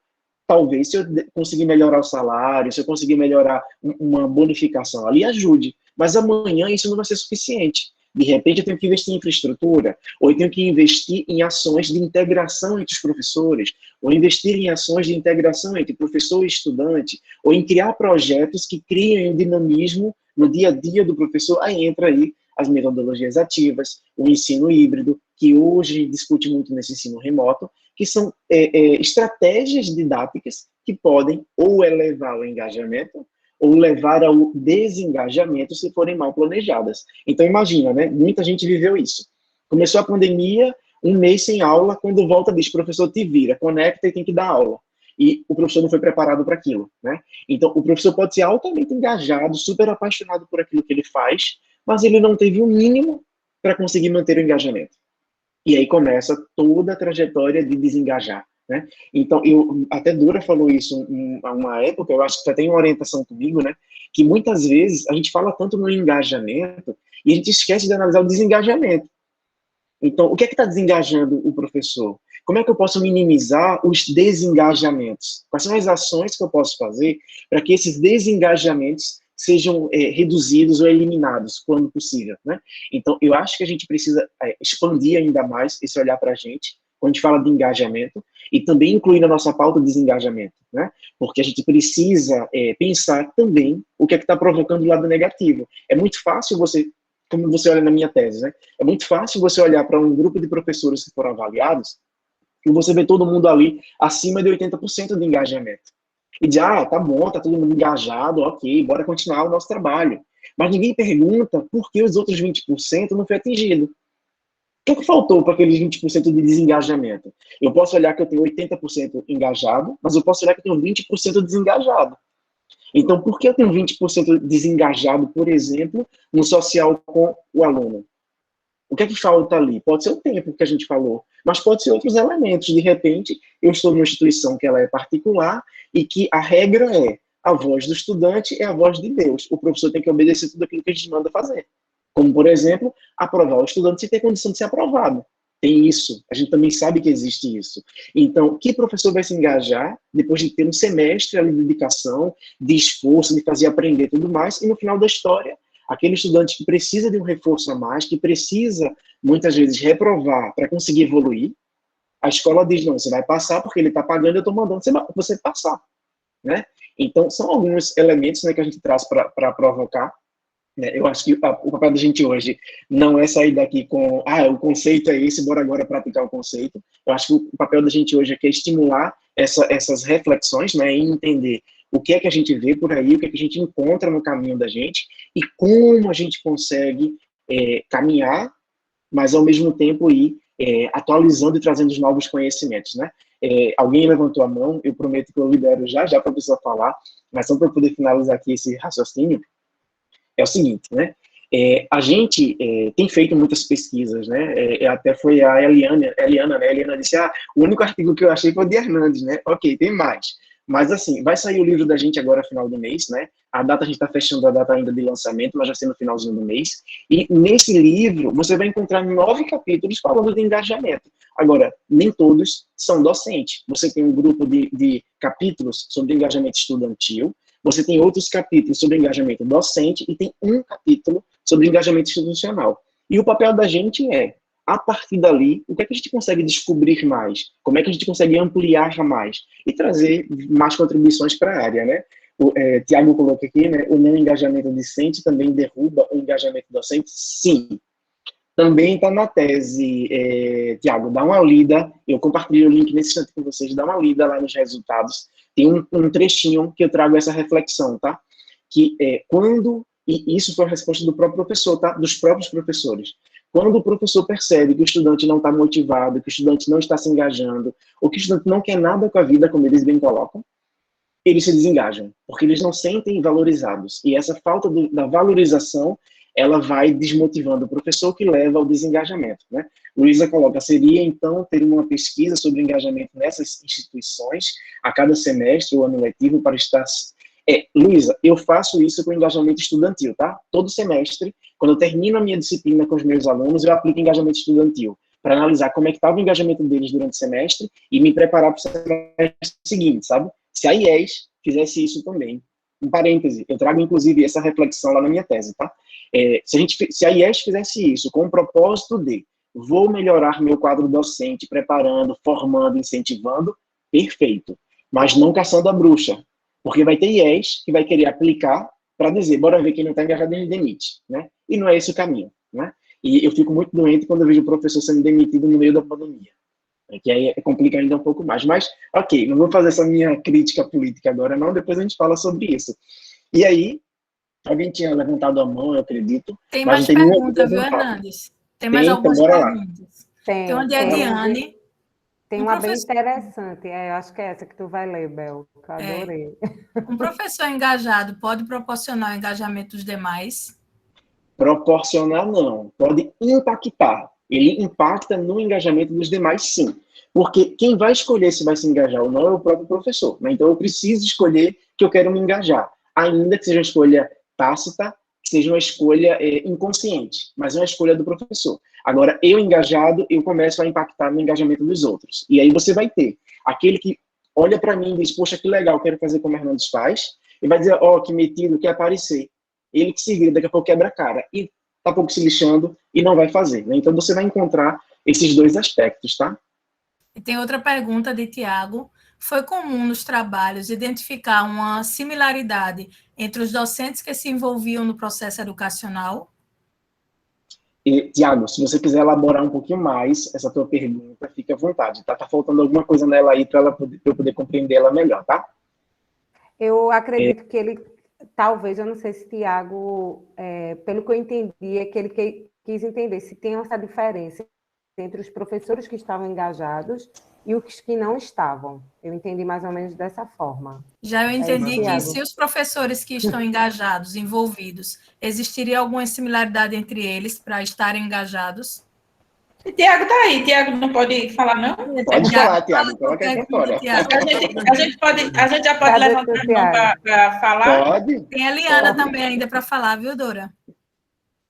Talvez, se eu conseguir melhorar o salário, se eu conseguir melhorar uma bonificação ali, ajude. Mas amanhã isso não vai ser suficiente. De repente, eu tenho que investir em infraestrutura, ou eu tenho que investir em ações de integração entre os professores, ou investir em ações de integração entre professor e estudante, ou em criar projetos que criem um dinamismo no dia a dia do professor. Aí entra aí as metodologias ativas, o ensino híbrido, que hoje discute muito nesse ensino remoto, que são estratégias didáticas que podem ou elevar o engajamento ou levar ao desengajamento se forem mal planejadas. Então, imagina, né? Muita gente viveu isso. Começou a pandemia, um mês sem aula, quando volta diz, professor, te vira, conecta e tem que dar aula. E o professor não foi preparado para aquilo, né? Então, o professor pode ser altamente engajado, super apaixonado por aquilo que ele faz, mas ele não teve o mínimo para conseguir manter o engajamento. E aí começa toda a trajetória de desengajar, né? Então, até Dora falou isso há uma época, eu acho que já tem uma orientação comigo, né? Que muitas vezes a gente fala tanto no engajamento e a gente esquece de analisar o desengajamento. Então, o que é que está desengajando o professor? Como é que eu posso minimizar os desengajamentos? Quais são as ações que eu posso fazer para que esses desengajamentos sejam reduzidos ou eliminados, quando possível, né? Então, eu acho que a gente precisa expandir ainda mais esse olhar para a gente, quando a gente fala de engajamento, e também incluir na nossa pauta o desengajamento, né? Porque a gente precisa pensar também o que é que está provocando o lado negativo. É muito fácil você, como você olha na minha tese, né? É muito fácil você olhar para um grupo de professores que foram avaliados e você vê todo mundo ali acima de 80% de engajamento. E diz, tá bom, tá todo mundo engajado, ok, bora continuar o nosso trabalho. Mas ninguém pergunta por que os outros 20% não foi atingido. O que faltou para aqueles 20% de desengajamento? Eu posso olhar que eu tenho 80% engajado, mas eu posso olhar que eu tenho 20% desengajado. Então, por que eu tenho 20% desengajado, por exemplo, no social com o aluno? O que é que falta ali? Pode ser o tempo que a gente falou, mas pode ser outros elementos. De repente, eu estou numa instituição que ela é particular e que a regra é a voz do estudante é a voz de Deus. O professor tem que obedecer tudo aquilo que a gente manda fazer. Como, por exemplo, aprovar o estudante se ter condição de ser aprovado. Tem isso. A gente também sabe que existe isso. Então, que professor vai se engajar depois de ter um semestre ali de dedicação, de esforço, de fazer aprender tudo mais, e no final da história, aquele estudante que precisa de um reforço a mais, que precisa, muitas vezes, reprovar para conseguir evoluir, a escola diz, não, você vai passar porque ele está pagando, eu estou mandando você passar, né? Então, são alguns elementos, né, que a gente traz para provocar. Eu acho que o papel da gente hoje não é sair daqui com, o conceito é esse, bora agora praticar o conceito. Eu acho que o papel da gente hoje é estimular essas reflexões, né, e entender o que é que a gente vê por aí, o que é que a gente encontra no caminho da gente e como a gente consegue caminhar, mas ao mesmo tempo ir atualizando e trazendo os novos conhecimentos, né? Alguém levantou a mão, eu prometo que eu libero já para a pessoa falar, mas só para poder finalizar aqui esse raciocínio, é o seguinte, né? A gente tem feito muitas pesquisas, né? Até foi a Eliana, né? A Eliana disse, o único artigo que eu achei foi o de Hernandes, né? Ok, tem mais. Mas, assim, vai sair o livro da gente agora, final do mês, né? A data, a gente está fechando a data ainda de lançamento, mas já ser no finalzinho do mês. E nesse livro, você vai encontrar 9 capítulos falando de engajamento. Agora, nem todos são docentes. Você tem um grupo de capítulos sobre engajamento estudantil, você tem outros capítulos sobre engajamento docente e tem um capítulo sobre engajamento institucional. E o papel da gente a partir dali, o que é que a gente consegue descobrir mais? Como é que a gente consegue ampliar mais? E trazer mais contribuições para a área, né? O Tiago colocou aqui, né? O não engajamento docente também derruba o engajamento docente? Sim. Também está na tese, Tiago, dá uma lida, eu compartilho o link nesse instante com vocês, dá uma lida lá nos resultados, tem um trechinho que eu trago essa reflexão, tá? Que e isso foi a resposta do próprio professor, tá? Dos próprios professores. Quando o professor percebe que o estudante não está motivado, que o estudante não está se engajando, ou que o estudante não quer nada com a vida, como eles bem colocam, eles se desengajam, porque eles não sentem valorizados. E essa falta da valorização ela vai desmotivando o professor, que leva ao desengajamento, né? Luísa coloca, seria, então, ter uma pesquisa sobre engajamento nessas instituições a cada semestre ou ano letivo para estar... Luísa, eu faço isso com engajamento estudantil, tá? Todo semestre, quando eu termino a minha disciplina com os meus alunos, eu aplico engajamento estudantil, para analisar como é que estava o engajamento deles durante o semestre e me preparar para o semestre seguinte, sabe? Se a IES fizesse isso também. Um parêntese, eu trago, inclusive, essa reflexão lá na minha tese, tá? Se a IES fizesse isso com o propósito de vou melhorar meu quadro docente, preparando, formando, incentivando, perfeito. Mas não caçando a bruxa, porque vai ter IES que vai querer aplicar para dizer, bora ver quem não está engajado, a gente demite, né? E não é esse o caminho, né? E eu fico muito doente quando eu vejo o professor sendo demitido no meio da pandemia, que aí complica ainda um pouco mais. Mas, ok, não vou fazer essa minha crítica política agora, não, depois a gente fala sobre isso. E aí, alguém tinha levantado a mão, eu acredito. Tem mais perguntas, viu, Hernandes? Tem mais algumas perguntas. Tem uma de Ediane. Tem uma bem interessante, eu acho que é essa que tu vai ler, Bel, que eu adorei. Um professor engajado pode proporcionar o engajamento dos demais? Proporcionar, não. Pode impactar. Ele impacta no engajamento dos demais, sim. Porque quem vai escolher se vai se engajar ou não é o próprio professor, né? Então, eu preciso escolher que eu quero me engajar. Ainda que seja uma escolha tácita, que seja uma escolha inconsciente, mas é uma escolha do professor. Agora, eu engajado, eu começo a impactar no engajamento dos outros. E aí você vai ter aquele que olha para mim e diz, poxa, que legal, quero fazer como o Hernandes faz, e vai dizer, ó, que metido, quer aparecer. Ele que se vira, daqui a pouco quebra a cara, e tá pouco se lixando e não vai fazer, né? Então, você vai encontrar esses dois aspectos, tá? E tem outra pergunta de Tiago. Foi comum nos trabalhos identificar uma similaridade entre os docentes que se envolviam no processo educacional? Tiago, se você quiser elaborar um pouquinho mais essa tua pergunta, fique à vontade, tá? Tá faltando alguma coisa nela aí para eu poder compreender ela melhor, tá? Eu acredito que ele, talvez, eu não sei se Tiago, pelo que eu entendi, é que ele quis entender se tem essa diferença entre os professores que estavam engajados e os que não estavam. Eu entendi mais ou menos dessa forma. Já eu entendi que se os professores que estão engajados, envolvidos, existiria alguma similaridade entre eles para estarem engajados? Tiago está aí. Tiago não pode falar, não? Pode falar, Tiago. Coloca aí para fora. A gente já pode levantar a mão para falar? Pode. Tem a Eliana também ainda para falar, viu, Dora?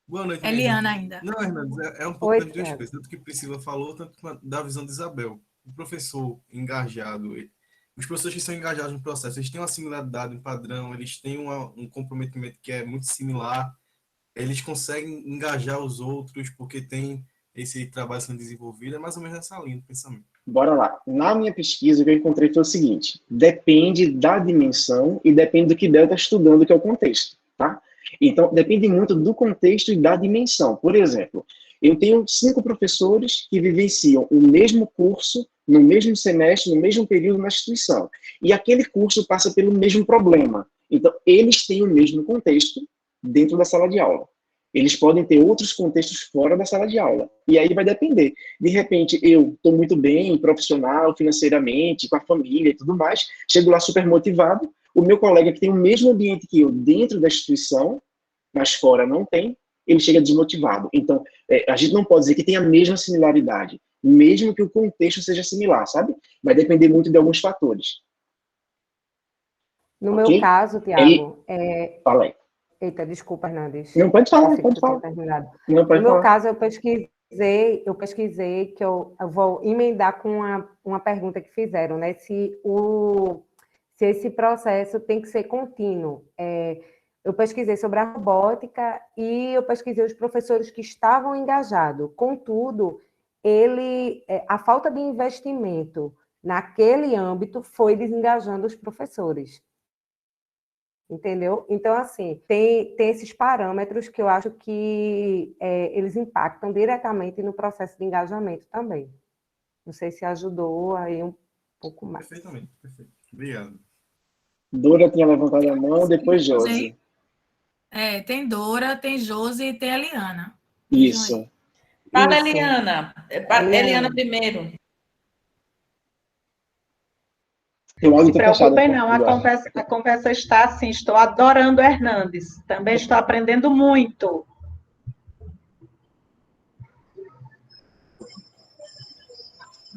Boa noite. Eliana ainda. Não, Hernandes, é um pouco das duas coisas. Tanto que Priscila falou, tanto da visão de Isabel. O professor engajado, os professores que são engajados no processo, eles têm uma similaridade, um padrão, eles têm um comprometimento que é muito similar, eles conseguem engajar os outros porque tem esse trabalho sendo desenvolvido, é mais ou menos nessa linha de pensamento. Bora lá. Na minha pesquisa, o que eu encontrei foi o seguinte, depende da dimensão e depende do que Bel está estudando, que é o contexto, tá? Então, depende muito do contexto e da dimensão. Por exemplo, eu tenho 5 professores que vivenciam o mesmo curso, no mesmo semestre, no mesmo período na instituição. E aquele curso passa pelo mesmo problema. Então, eles têm o mesmo contexto dentro da sala de aula. Eles podem ter outros contextos fora da sala de aula. E aí vai depender. De repente, eu estou muito bem, profissional, financeiramente, com a família e tudo mais, chego lá super motivado, o meu colega que tem o mesmo ambiente que eu dentro da instituição, mas fora não tem, ele chega desmotivado. Então, a gente não pode dizer que tem a mesma similaridade, mesmo que o contexto seja similar, sabe? Vai depender muito de alguns fatores. No meu caso, Tiago... Fala aí. Eita, desculpa, Hernandes. Não, pode falar, pode falar. No meu caso, eu pesquisei que eu vou emendar com uma pergunta que fizeram, né? Se esse processo tem que ser contínuo. Eu pesquisei sobre a robótica e eu pesquisei os professores que estavam engajados. Contudo, a falta de investimento naquele âmbito foi desengajando os professores. Entendeu? Então, assim, tem esses parâmetros que eu acho que eles impactam diretamente no processo de engajamento também. Não sei se ajudou aí um pouco mais. Perfeitamente, perfeito. Obrigado. Dora tinha levantado a mão, depois Josi. Tem Dora, tem Josi e tem a Eliana. Isso. Fala, Eliana. Eliana primeiro. Não se preocupem não, a conversa está assim, estou adorando o Hernandes, também estou aprendendo muito.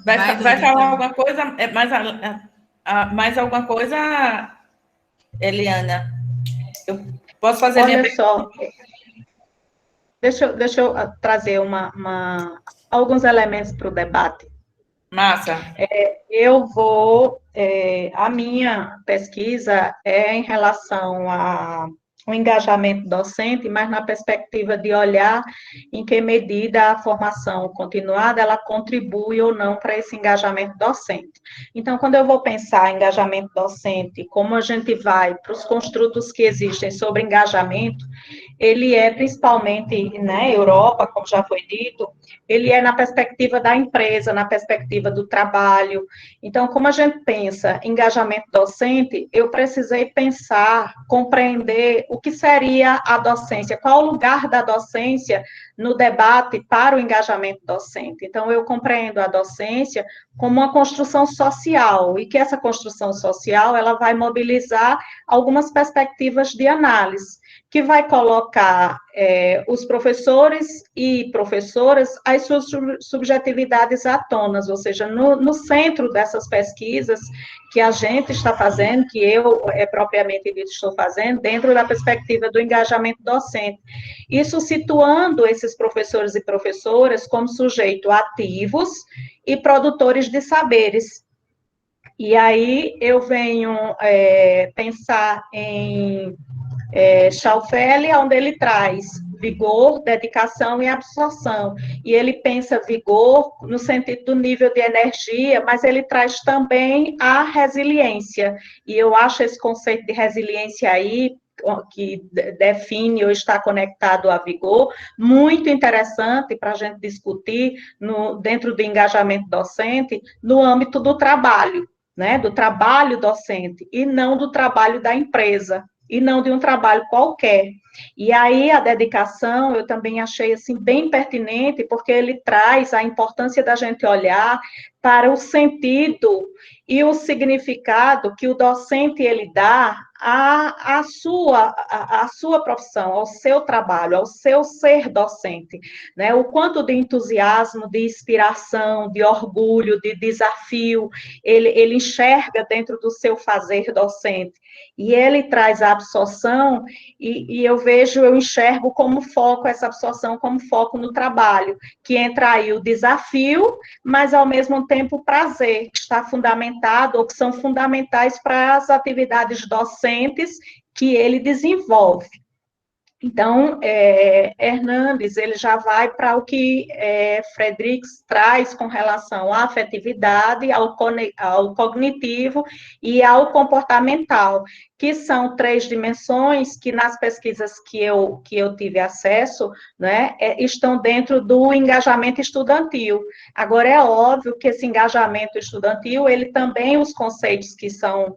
Vai falar alguma coisa, mais alguma coisa, Eliana? Eu posso fazer Olha minha só, deixa eu trazer alguns elementos para o debate. Massa. A minha pesquisa é em relação ao engajamento docente, mas na perspectiva de olhar em que medida a formação continuada, ela contribui ou não para esse engajamento docente. Então, quando eu vou pensar em engajamento docente, como a gente vai para os construtos que existem sobre engajamento, ele é principalmente na Europa, como já foi dito, ele é na perspectiva da empresa, na perspectiva do trabalho. Então, como a gente pensa em engajamento docente, eu precisei pensar, compreender o que seria a docência, qual o lugar da docência no debate para o engajamento docente. Então, eu compreendo a docência como uma construção social, e que essa construção social, ela vai mobilizar algumas perspectivas de análise, que vai colocar os professores e professoras as suas subjetividades à tona, ou seja, no centro dessas pesquisas que a gente está fazendo, que eu propriamente estou fazendo, dentro da perspectiva do engajamento docente. Isso situando esses professores e professoras como sujeitos ativos e produtores de saberes. E aí eu venho pensar em Schaufeli, onde ele traz vigor, dedicação e absorção. E ele pensa vigor no sentido do nível de energia, mas ele traz também a resiliência. E eu acho esse conceito de resiliência aí, que define ou está conectado a vigor, muito interessante para a gente discutir dentro do engajamento docente, no âmbito do trabalho, né, do trabalho docente, e não do trabalho da empresa, e não de um trabalho qualquer. E aí a dedicação eu também achei assim bem pertinente, porque ele traz a importância da gente olhar para o sentido e o significado que o docente ele dá à sua profissão, ao seu trabalho, ao seu ser docente, né? O quanto de entusiasmo, de inspiração, de orgulho, de desafio ele enxerga dentro do seu fazer docente. E ele traz a absorção, e eu enxergo como foco, essa absorção como foco no trabalho, que entra aí o desafio, mas ao mesmo tempo o prazer, que está fundamentado, ou que são fundamentais para as atividades docentes que ele desenvolve. Então, Hernandes, ele já vai para o que Fredericks traz com relação à afetividade, ao cognitivo e ao comportamental, que são 3 dimensões que nas pesquisas que eu tive acesso, né, estão dentro do engajamento estudantil. Agora, é óbvio que esse engajamento estudantil, ele também, os conceitos que são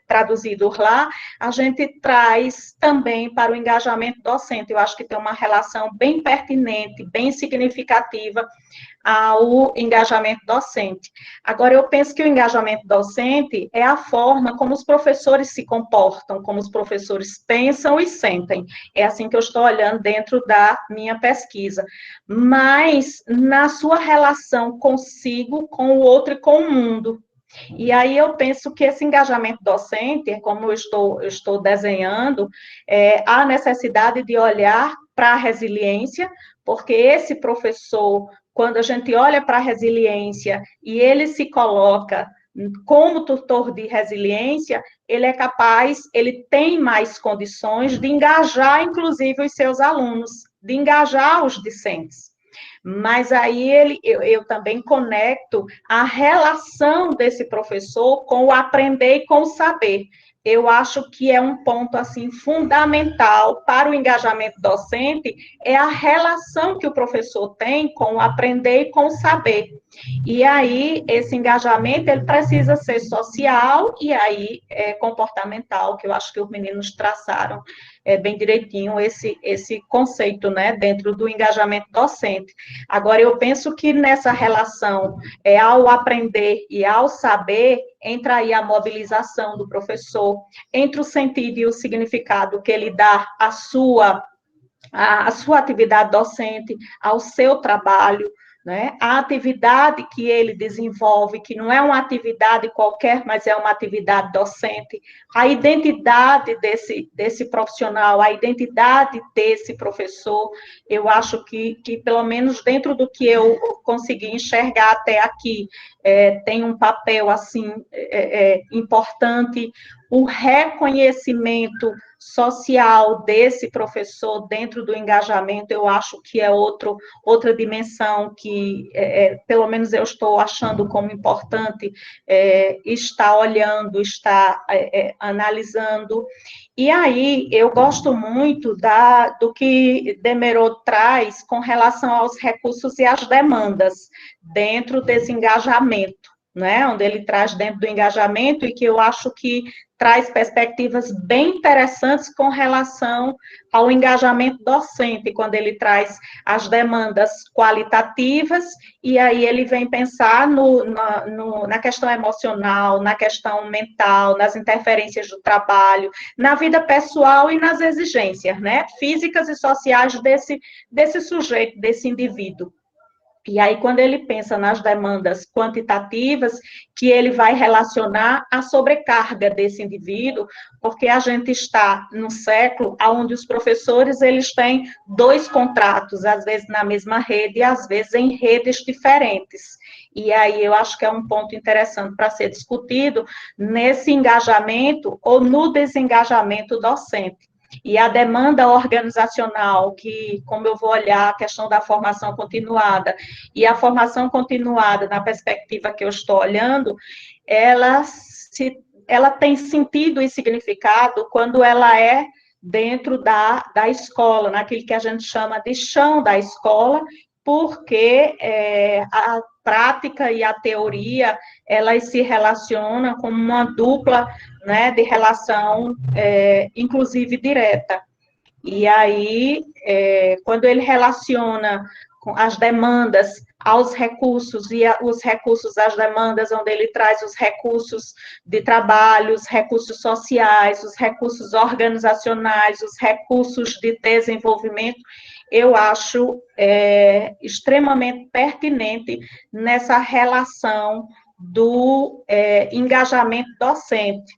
traduzidos lá, a gente traz também para o engajamento docente. Eu acho que tem uma relação bem pertinente, bem significativa ao engajamento docente. Agora, eu penso que o engajamento docente é a forma como os professores se comportam, como os professores pensam e sentem. É assim que eu estou olhando dentro da minha pesquisa. Mas na sua relação consigo, com o outro e com o mundo. E aí eu penso que esse engajamento docente, como eu estou desenhando, há necessidade de olhar para a resiliência, porque esse professor, quando a gente olha para a resiliência e ele se coloca como tutor de resiliência, ele é capaz, ele tem mais condições de engajar, inclusive, os seus alunos, de engajar os discentes. Mas aí eu também conecto a relação desse professor com o aprender e com o saber. Eu acho que é um ponto assim fundamental para o engajamento docente, é a relação que o professor tem com o aprender e com o saber. E aí, esse engajamento, ele precisa ser social e aí comportamental, que eu acho que os meninos traçaram bem direitinho esse conceito, né, dentro do engajamento docente. Agora, eu penso que nessa relação, ao aprender e ao saber, entra aí a mobilização do professor, entre o sentido e o significado que ele dá à sua atividade docente, ao seu trabalho, né? A atividade que ele desenvolve, que não é uma atividade qualquer, mas é uma atividade docente, a identidade desse profissional, a identidade desse professor, eu acho que pelo menos dentro do que eu consegui enxergar até aqui, tem um papel, assim, importante, o reconhecimento social desse professor dentro do engajamento, eu acho que é outra dimensão que, pelo menos eu estou achando como importante, estar olhando, estar analisando. E aí, eu gosto muito do que Demerod traz com relação aos recursos e às demandas dentro desse engajamento, né? Onde ele traz dentro do engajamento e que eu acho que traz perspectivas bem interessantes com relação ao engajamento docente, quando ele traz as demandas qualitativas, e aí ele vem pensar na questão emocional, na questão mental, nas interferências do trabalho, na vida pessoal e nas exigências, né, físicas e sociais desse sujeito, desse indivíduo. E aí, quando ele pensa nas demandas quantitativas, que ele vai relacionar a sobrecarga desse indivíduo, porque a gente está num século onde os professores, eles têm 2 contratos, às vezes na mesma rede, e às vezes em redes diferentes. E aí, eu acho que é um ponto interessante para ser discutido nesse engajamento ou no desengajamento docente. E a demanda organizacional, que, como eu vou olhar a questão da formação continuada, e a formação continuada, na perspectiva que eu estou olhando, ela tem sentido e significado quando ela é dentro da escola, naquilo que a gente chama de chão da escola, porque a prática e a teoria, elas se relacionam como uma dupla, né, de relação, inclusive direta. E aí, quando ele relaciona com as demandas aos recursos, e os recursos às demandas, onde ele traz os recursos de trabalho, os recursos sociais, os recursos organizacionais, os recursos de desenvolvimento, eu acho extremamente pertinente nessa relação do engajamento docente.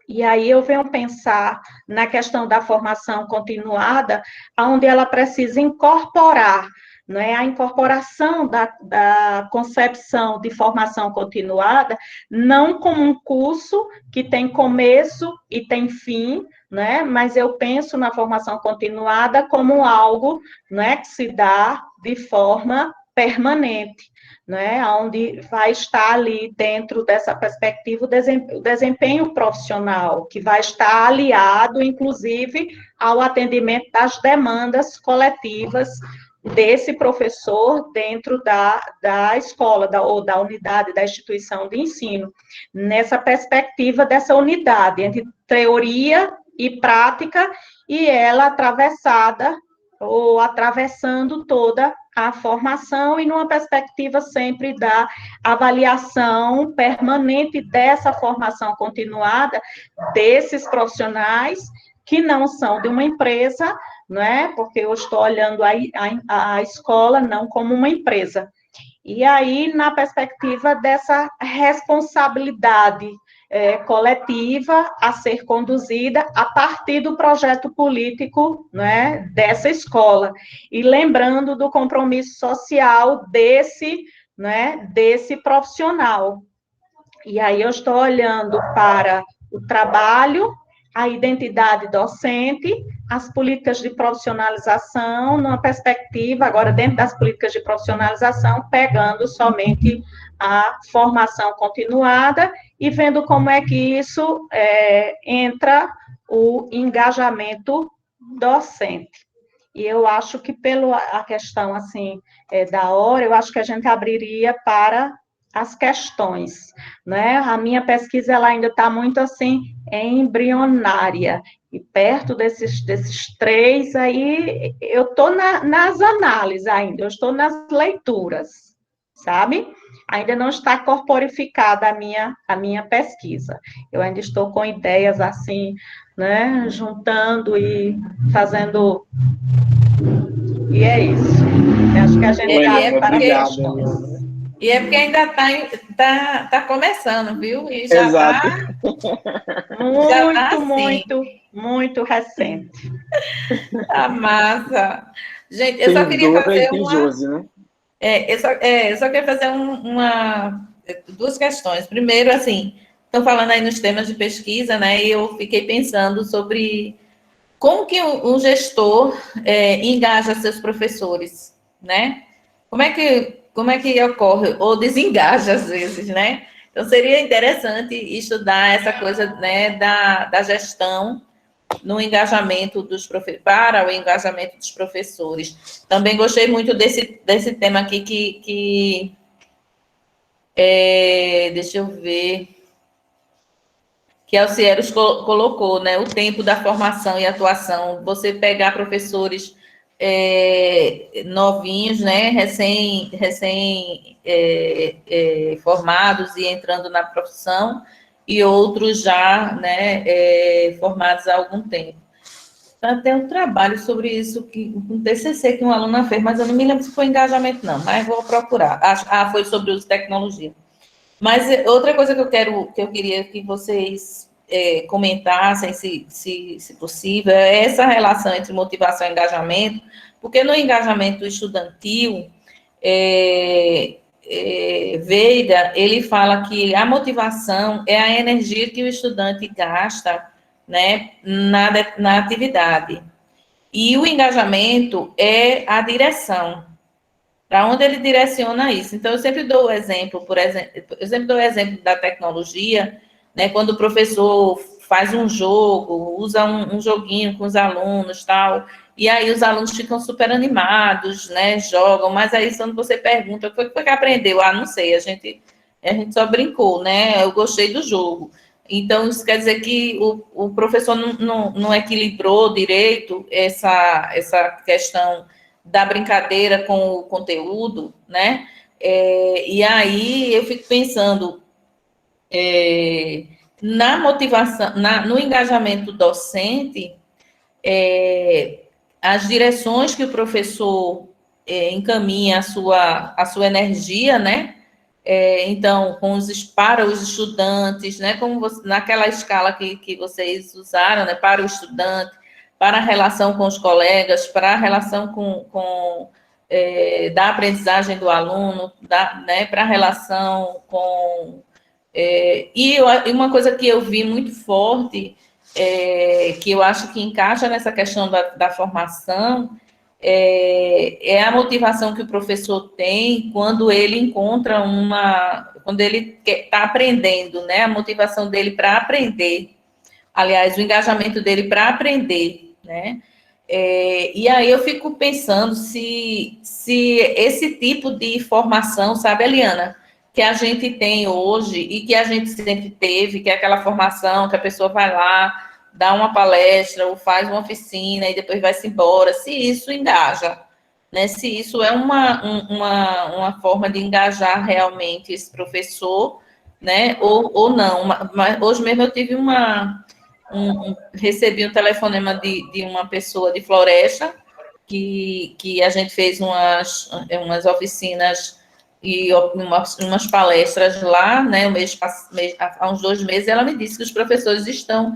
E aí eu venho pensar na questão da formação continuada, onde ela precisa incorporar, né, a incorporação da concepção de formação continuada, não como um curso que tem começo e tem fim, né, mas eu penso na formação continuada como algo, né, que se dá de forma permanente, né, onde vai estar ali dentro dessa perspectiva o desempenho profissional, que vai estar aliado, inclusive, ao atendimento das demandas coletivas desse professor dentro da escola, ou da unidade, da instituição de ensino, nessa perspectiva dessa unidade entre teoria e prática, e ela atravessada, ou atravessando toda a formação, e numa perspectiva sempre da avaliação permanente dessa formação continuada desses profissionais que não são de uma empresa, não é? Porque eu estou olhando a escola não como uma empresa. E aí, na perspectiva dessa responsabilidade coletiva a ser conduzida a partir do projeto político, né, dessa escola. E lembrando do compromisso social desse profissional. E aí eu estou olhando para o trabalho, a identidade docente, as políticas de profissionalização, numa perspectiva, agora dentro das políticas de profissionalização, pegando somente a formação continuada e vendo como é que isso entra o engajamento docente. E eu acho que a questão, assim, da hora, eu acho que a gente abriria para as questões, né? A minha pesquisa, ela ainda está muito, assim, embrionária, e perto desses 3, aí, eu estou nas análises ainda, eu estou nas leituras, sabe? Ainda não está corporificada a minha pesquisa. Eu ainda estou com ideias, assim, né, juntando e fazendo E é isso. Eu acho que a gente Eliana, para obrigado, questões. Eliana. E é porque ainda tá começando, viu? E já Exato. já tá Muito, assim, muito, muito recente. tá massa. Gente, eu só Tem queria Dora e fazer tem Josi, né? eu só queria fazer duas questões. Primeiro, assim, estão falando aí nos temas de pesquisa, né? E eu fiquei pensando sobre como que um gestor engaja seus professores, né? Como é que ocorre, ou desengaja às vezes, né? Então, seria interessante estudar essa coisa, né, da gestão no engajamento para o engajamento dos professores. Também gostei muito desse tema aqui deixa eu ver, que a Alcieros colocou, né, o tempo da formação e atuação. Você pegar professores novinhos, né, formados e entrando na profissão, e outros já, né, formados há algum tempo. Tem um trabalho sobre isso, um TCC que uma aluna fez, mas eu não me lembro se foi engajamento, não, mas vou procurar. Foi sobre uso de tecnologia. Mas outra coisa que eu queria que vocês comentassem, se possível, é essa relação entre motivação e engajamento, porque no engajamento estudantil, Veiga, ele fala que a motivação é a energia que o estudante gasta, né, na atividade. E o engajamento é a direção, para onde ele direciona isso. Então, eu sempre dou o exemplo, da tecnologia, né, quando o professor faz um jogo, usa um joguinho com os alunos, tal, e aí os alunos ficam super animados, né, jogam, mas aí quando você pergunta, o que foi que aprendeu? Ah, não sei, a gente só brincou, né, eu gostei do jogo. Então, isso quer dizer que o professor não equilibrou direito essa questão da brincadeira com o conteúdo, né? E aí eu fico pensando na motivação, no engajamento docente, as direções que o professor encaminha a sua energia, né? Então, para os estudantes, né? Como naquela escala que vocês usaram, né? Para o estudante, para a relação com os colegas, para a relação da aprendizagem do aluno, né? Para a relação com... e uma coisa que eu vi muito forte, que eu acho que encaixa nessa questão da formação, é a motivação que o professor tem quando ele encontra quando ele está aprendendo, né? A motivação dele para aprender, aliás, o engajamento dele para aprender, né? E aí eu fico pensando se esse tipo de formação, sabe, Eliana, que a gente tem hoje e que a gente sempre teve, que é aquela formação que a pessoa vai lá, dá uma palestra ou faz uma oficina e depois vai-se embora, se isso engaja, né? Se isso é uma forma de engajar realmente esse professor, né? Ou não. Mas hoje mesmo eu tive recebi um telefonema de uma pessoa de Floresta, que a gente fez umas oficinas e umas palestras lá, né? Há uns 2 meses, ela me disse que os professores estão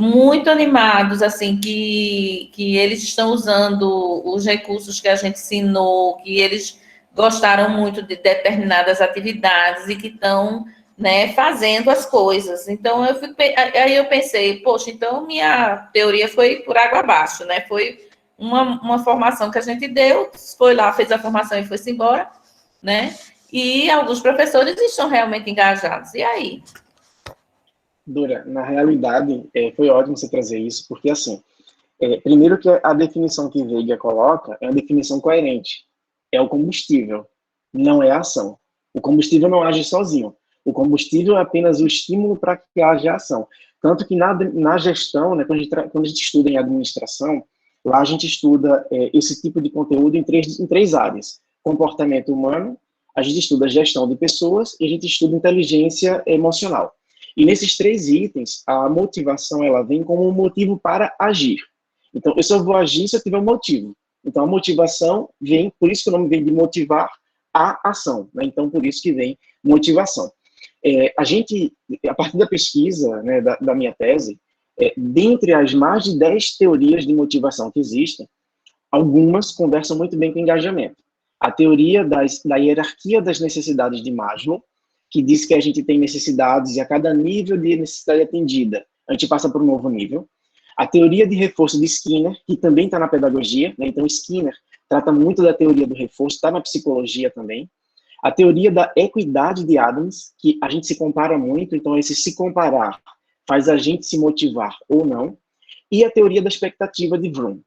muito animados, assim, que eles estão usando os recursos que a gente ensinou, que eles gostaram muito de determinadas atividades e que estão, né, fazendo as coisas. Então, aí eu pensei, poxa, então minha teoria foi por água abaixo, né? Foi uma formação que a gente deu, foi lá, fez a formação e foi-se embora, né? E alguns professores estão realmente engajados. E aí? Dora, na realidade, foi ótimo você trazer isso, porque, assim, primeiro que a definição que Veiga coloca é uma definição coerente. É o combustível, não é a ação. O combustível não age sozinho. O combustível é apenas o estímulo para que haja ação. Tanto que na gestão, né, quando a gente estuda em administração, lá a gente estuda esse tipo de conteúdo em três áreas. Comportamento humano, a gente estuda gestão de pessoas e a gente estuda inteligência emocional. E nesses 3 itens, a motivação ela vem como um motivo para agir. Então, eu só vou agir se eu tiver um motivo. Então, a motivação vem, por isso que o nome vem de motivar a ação, né? Então, por isso que vem motivação. A partir da pesquisa, né, da minha tese, dentre as mais de 10 teorias de motivação que existem, algumas conversam muito bem com engajamento. A teoria da hierarquia das necessidades de Maslow, que diz que a gente tem necessidades e a cada nível de necessidade atendida, a gente passa para um novo nível. A teoria de reforço de Skinner, que também está na pedagogia, né? Então Skinner trata muito da teoria do reforço, está na psicologia também. A teoria da equidade de Adams, que a gente se compara muito, então esse se comparar faz a gente se motivar ou não. E a teoria da expectativa de Vroom.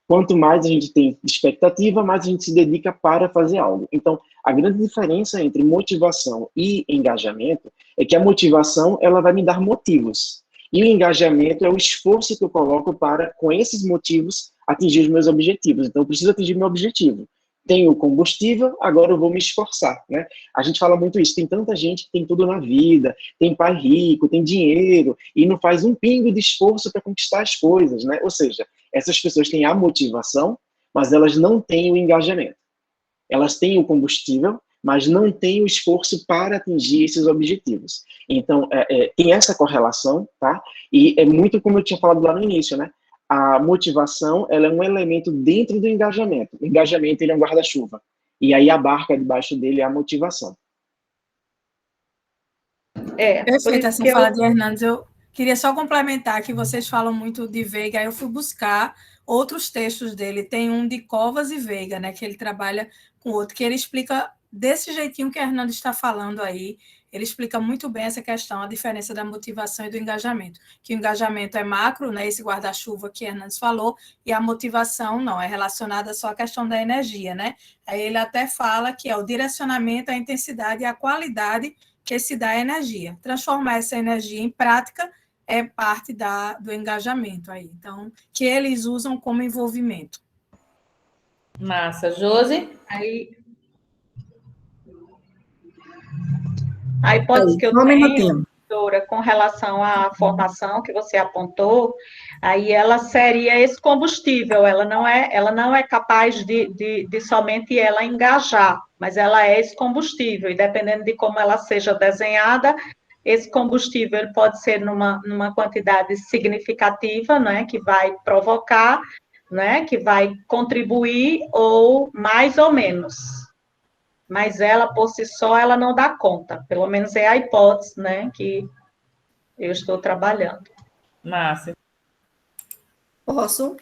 Quanto mais a gente tem expectativa, mais a gente se dedica para fazer algo. Então, a grande diferença entre motivação e engajamento é que a motivação, ela vai me dar motivos. E o engajamento é o esforço que eu coloco para, com esses motivos, atingir os meus objetivos. Então, eu preciso atingir meu objetivo. Tenho combustível, agora eu vou me esforçar, né? A gente fala muito isso, tem tanta gente que tem tudo na vida, tem pai rico, tem dinheiro, e não faz um pingo de esforço para conquistar as coisas, né? Ou seja, essas pessoas têm a motivação, mas elas não têm o engajamento. Elas têm o combustível, mas não têm o esforço para atingir esses objetivos. Então, tem essa correlação, tá? E é muito como eu tinha falado lá no início, né? A motivação, ela é um elemento dentro do engajamento. O engajamento, ele é um guarda-chuva. E aí a barca debaixo dele é a motivação. Perfeito, essa fala de Hernandes. Eu queria só complementar que vocês falam muito de Veiga. Eu fui buscar outros textos dele. Tem um de Covas e Veiga, né, que ele trabalha com outro, que ele explica desse jeitinho que a Hernandes está falando aí. Ele explica muito bem essa questão, a diferença da motivação e do engajamento. Que o engajamento é macro, né, esse guarda-chuva que Hernandes falou, e a motivação não, é relacionada só à questão da energia, né? Aí ele até fala que é o direcionamento, a intensidade e a qualidade que se dá a energia. Transformar essa energia em prática é parte do engajamento aí. Então, que eles usam como envolvimento. Massa. Josi? A hipótese que eu tenho, doutora, com relação à formação que você apontou, aí ela seria esse combustível, ela não é capaz de somente ela engajar, mas ela é esse combustível, e dependendo de como ela seja desenhada, esse combustível ele pode ser numa quantidade significativa, né, que vai provocar, né, que vai contribuir, ou mais ou menos. Mas ela, por si só, ela não dá conta. Pelo menos é a hipótese, né, que eu estou trabalhando. Massa. Posso?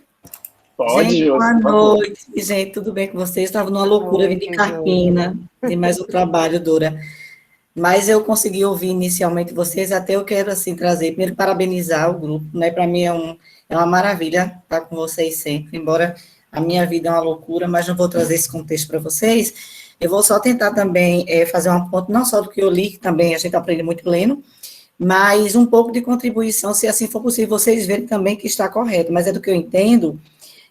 Pode, gente, Josi. boa noite. Gente, tudo bem com vocês? Estava numa loucura, vim de Carpina, de mais um trabalho, Dora. Mas eu consegui ouvir inicialmente vocês, até eu quero, assim, trazer, primeiro, parabenizar o grupo, né, para mim é uma maravilha estar com vocês sempre, embora a minha vida é uma loucura, mas não vou trazer esse contexto para vocês. Eu vou só tentar também fazer um ponto, não só do que eu li, que também a gente aprende muito lendo, mas um pouco de contribuição, se assim for possível, vocês verem também que está correto, mas é do que eu entendo,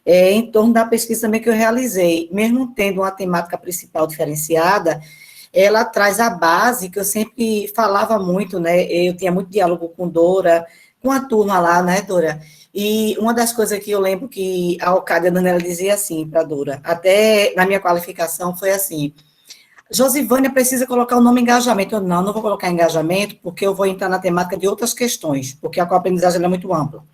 em torno da pesquisa também que eu realizei, mesmo tendo uma temática principal diferenciada, ela traz a base que eu sempre falava muito, né, eu tinha muito diálogo com Dora, com a turma lá, né, Dora, e uma das coisas que eu lembro que a Alcádia Daniela dizia assim para a Dora, até na minha qualificação foi assim, Josivânia precisa colocar o nome engajamento. Eu não vou colocar engajamento, porque eu vou entrar na temática de outras questões, porque a aprendizagem é muito ampla.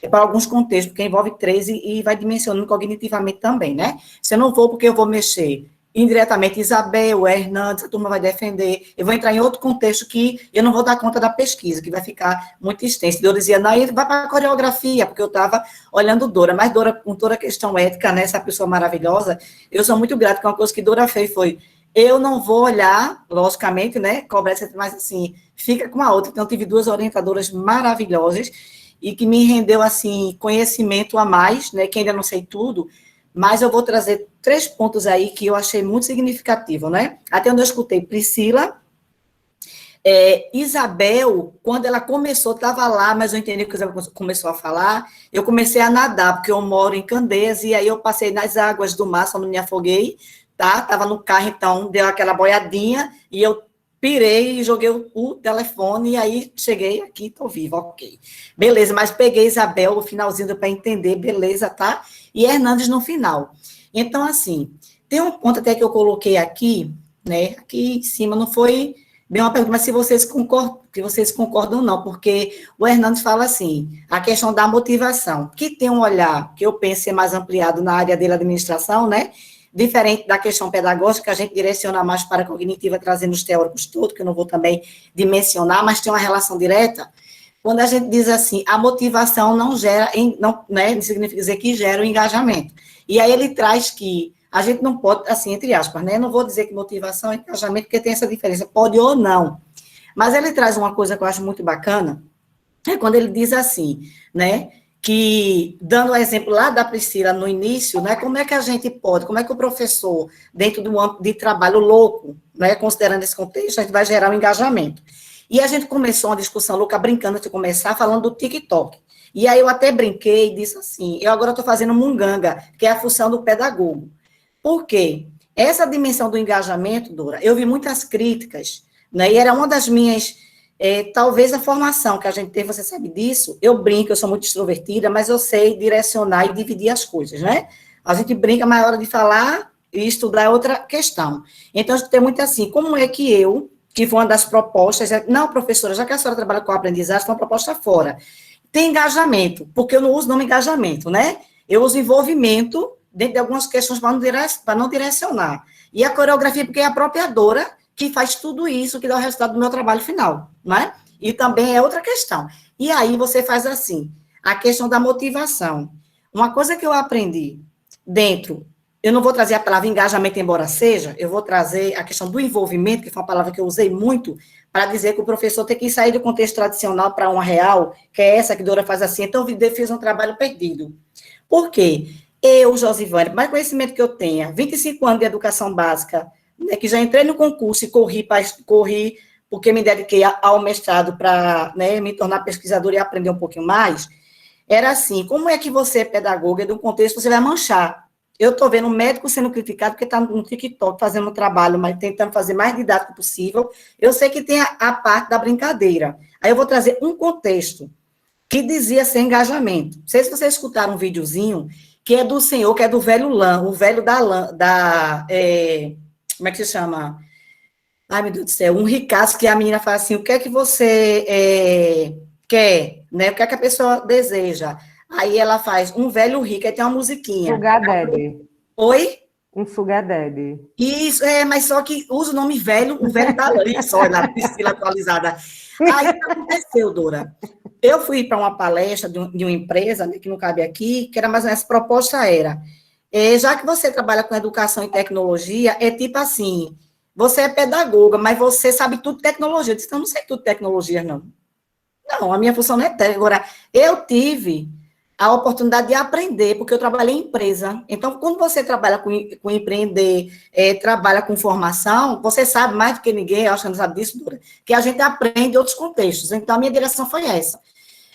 É para alguns contextos, porque envolve 13 e vai dimensionando cognitivamente também, né? Se eu não vou, porque eu vou mexer indiretamente, Isabel, Hernandes, a turma vai defender, eu vou entrar em outro contexto que eu não vou dar conta da pesquisa, que vai ficar muito extenso. Eu dizia, não, ele vai para a coreografia, porque eu estava olhando Dora, mas Dora, com toda a questão ética, né, essa pessoa maravilhosa, eu sou muito grata, que uma coisa que Dora fez foi, eu não vou olhar, logicamente, né, cobrar, mas assim, fica com a outra. Então, eu tive duas orientadoras maravilhosas, e que me rendeu, assim, conhecimento a mais, né, que ainda não sei tudo, mas eu vou trazer 3 pontos aí que eu achei muito significativo, né? Até onde eu escutei Priscila, Isabel, quando ela começou, estava lá, mas eu entendi que Isabel começou a falar, eu comecei a nadar, porque eu moro em Candeias, e aí eu passei nas águas do mar, só não me afoguei, tá? Estava no carro, então, deu aquela boiadinha, e eu pirei e joguei o telefone, e aí cheguei aqui, estou viva, ok. Beleza, mas peguei Isabel, o finalzinho para entender, beleza, tá? E Hernandes no final. Então, assim, tem um ponto até que eu coloquei aqui, né? Aqui em cima não foi bem uma pergunta, mas se vocês concordam ou não, porque o Hernandes fala assim, a questão da motivação, que tem um olhar que eu penso ser mais ampliado na área dele, administração, né? Diferente da questão pedagógica, a gente direciona mais para a cognitiva, trazendo os teóricos todos, que eu não vou também dimensionar, mas tem uma relação direta. Quando a gente diz assim, a motivação não gera, não, né, significa dizer que gera o engajamento. E aí ele traz que a gente não pode, assim, entre aspas, né, não vou dizer que motivação é engajamento, porque tem essa diferença, pode ou não. Mas ele traz uma coisa que eu acho muito bacana, é quando ele diz assim, né, que, dando o exemplo lá da Priscila no início, né, como é que a gente pode, como é que o professor, dentro do âmbito de trabalho louco, né, considerando esse contexto, a gente vai gerar um engajamento. E a gente começou uma discussão louca, brincando antes de começar, falando do TikTok. E aí eu até brinquei e disse assim, eu agora estou fazendo munganga, que é a função do pedagogo. Por quê? Essa dimensão do engajamento, Dora, eu vi muitas críticas, né, e era uma das minhas... talvez a formação que a gente tem, você sabe disso, eu brinco, eu sou muito extrovertida, mas eu sei direcionar e dividir as coisas, né? A gente brinca, mas a hora de falar e estudar é outra questão. Então, a gente tem muito assim, como é que eu, que foi uma das propostas, não, professora, já que a senhora trabalha com aprendizagem, foi uma proposta fora. Tem engajamento, porque eu não uso o nome engajamento, né? Eu uso envolvimento dentro de algumas questões para não direcionar. E a coreografia, porque é a própria Dora que faz tudo isso, que dá o resultado do meu trabalho final, não é? E também é outra questão. E aí você faz assim, a questão da motivação. Uma coisa que eu aprendi dentro, eu não vou trazer a palavra engajamento, embora seja, eu vou trazer a questão do envolvimento, que foi uma palavra que eu usei muito, para dizer que o professor tem que sair do contexto tradicional para uma real, que é essa que Dora faz assim, então eu fiz um trabalho perdido. Por quê? Eu, Josivane, mais conhecimento que eu tenha, 25 anos de educação básica, né, que já entrei no concurso e corri porque me dediquei ao mestrado para, né, me tornar pesquisadora e aprender um pouquinho mais, era assim, como é que você, pedagoga, de um contexto, você vai manchar? Eu estou vendo um médico sendo criticado porque está no TikTok fazendo um trabalho, mas tentando fazer mais didático possível. Eu sei que tem a parte da brincadeira. Aí eu vou trazer um contexto que dizia ser engajamento. Não sei se vocês escutaram um videozinho que é do senhor, que é do velho Lã, o velho como é que se chama? Ai, meu Deus do céu, um ricaço que a menina fala assim, o que é que você quer, né? O que é que a pessoa deseja? Aí ela faz um velho rico, aí tem uma musiquinha. Sugar Daddy. Oi? Um Sugar Daddy. Isso, mas só que usa o nome velho, o velho da Alice, olha, na Priscila atualizada. Aí o que aconteceu, Dora? Eu fui para uma palestra de uma empresa, né, que não cabe aqui, que era mais ou menos, essa proposta era, já que você trabalha com educação e tecnologia, é tipo assim, você é pedagoga, mas você sabe tudo de tecnologia. Eu disse, eu não sei tudo de tecnologia, não. Não, a minha função não é técnica. Agora, eu tive a oportunidade de aprender, porque eu trabalhei em empresa. Então, quando você trabalha com empreender, trabalha com formação, você sabe mais do que ninguém, eu acho que não sabe disso, Dora, que a gente aprende outros contextos. Então, a minha direção foi essa.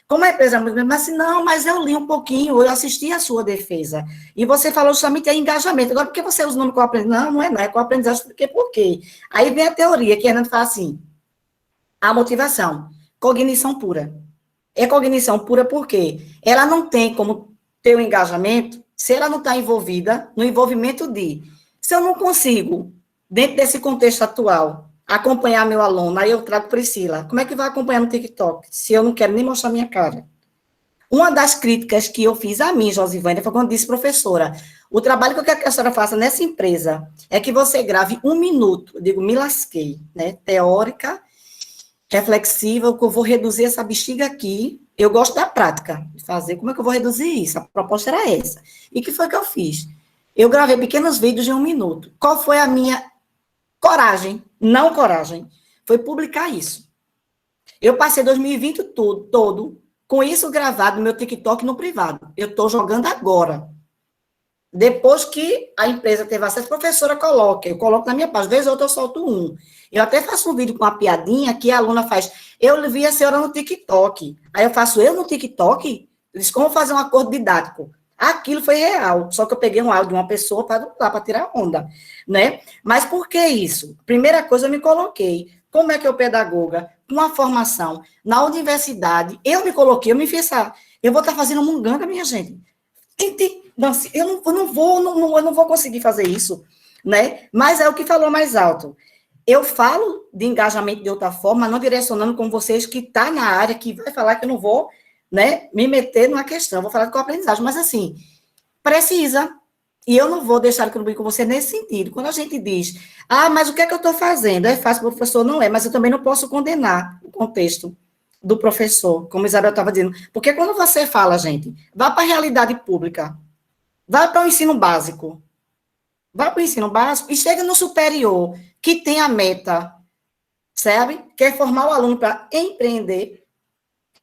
Como a empresa, mas assim, não, mas eu li um pouquinho, eu assisti a sua defesa, e você falou justamente engajamento. Agora, por que você usa o nome que eu aprendi? Não é com aprendizagem, por quê? Aí vem a teoria, que a gente fala assim, a motivação, cognição pura. É cognição pura porque ela não tem como ter o engajamento se ela não está envolvida no envolvimento se eu não consigo, dentro desse contexto atual, acompanhar meu aluno, aí eu trago Priscila, como é que vai acompanhar no TikTok, se eu não quero nem mostrar minha cara? Uma das críticas que eu fiz a mim, Josivânia, foi quando disse, professora, o trabalho que eu quero que a senhora faça nessa empresa é que você grave 1 minuto, eu digo, me lasquei, né, teórica, reflexiva, que eu vou reduzir essa bexiga aqui, eu gosto da prática, de fazer, como é que eu vou reduzir isso? A proposta era essa. E o que foi que eu fiz? Eu gravei pequenos vídeos de 1 minuto. Qual foi a minha coragem? Não coragem. Foi publicar isso. Eu passei 2020 todo com isso gravado no meu TikTok no privado. Eu estou jogando agora. Depois que a empresa teve acesso, professora eu coloco na minha página, vez ou outra eu solto um. Eu até faço um vídeo com uma piadinha que a aluna faz, eu vi a senhora no TikTok. Aí eu faço, eu no TikTok? Eu disse, como fazer um acordo didático? Aquilo foi real, só que eu peguei um áudio de uma pessoa para tirar onda, né? Mas por que isso? Primeira coisa, eu me coloquei. Como é que eu, pedagoga, com uma formação na universidade, eu me coloquei, eu me fiz eu vou estar fazendo munganga, minha gente. Eu não vou conseguir fazer isso, né? Mas é o que falou mais alto. Eu falo de engajamento de outra forma, não direcionando com vocês que está na área, que vai falar que eu não vou, né, me meter numa questão, vou falar de co-aprendizagem, mas assim, precisa, e eu não vou deixar de contribuir com você nesse sentido. Quando a gente diz, mas o que é que eu estou fazendo? É fácil para o professor? Não é, mas eu também não posso condenar o contexto do professor, como a Isabel estava dizendo, porque quando você fala, gente, vá para a realidade pública, vá para o ensino básico, e chega no superior, que tem a meta, sabe? Quer formar o aluno para empreender,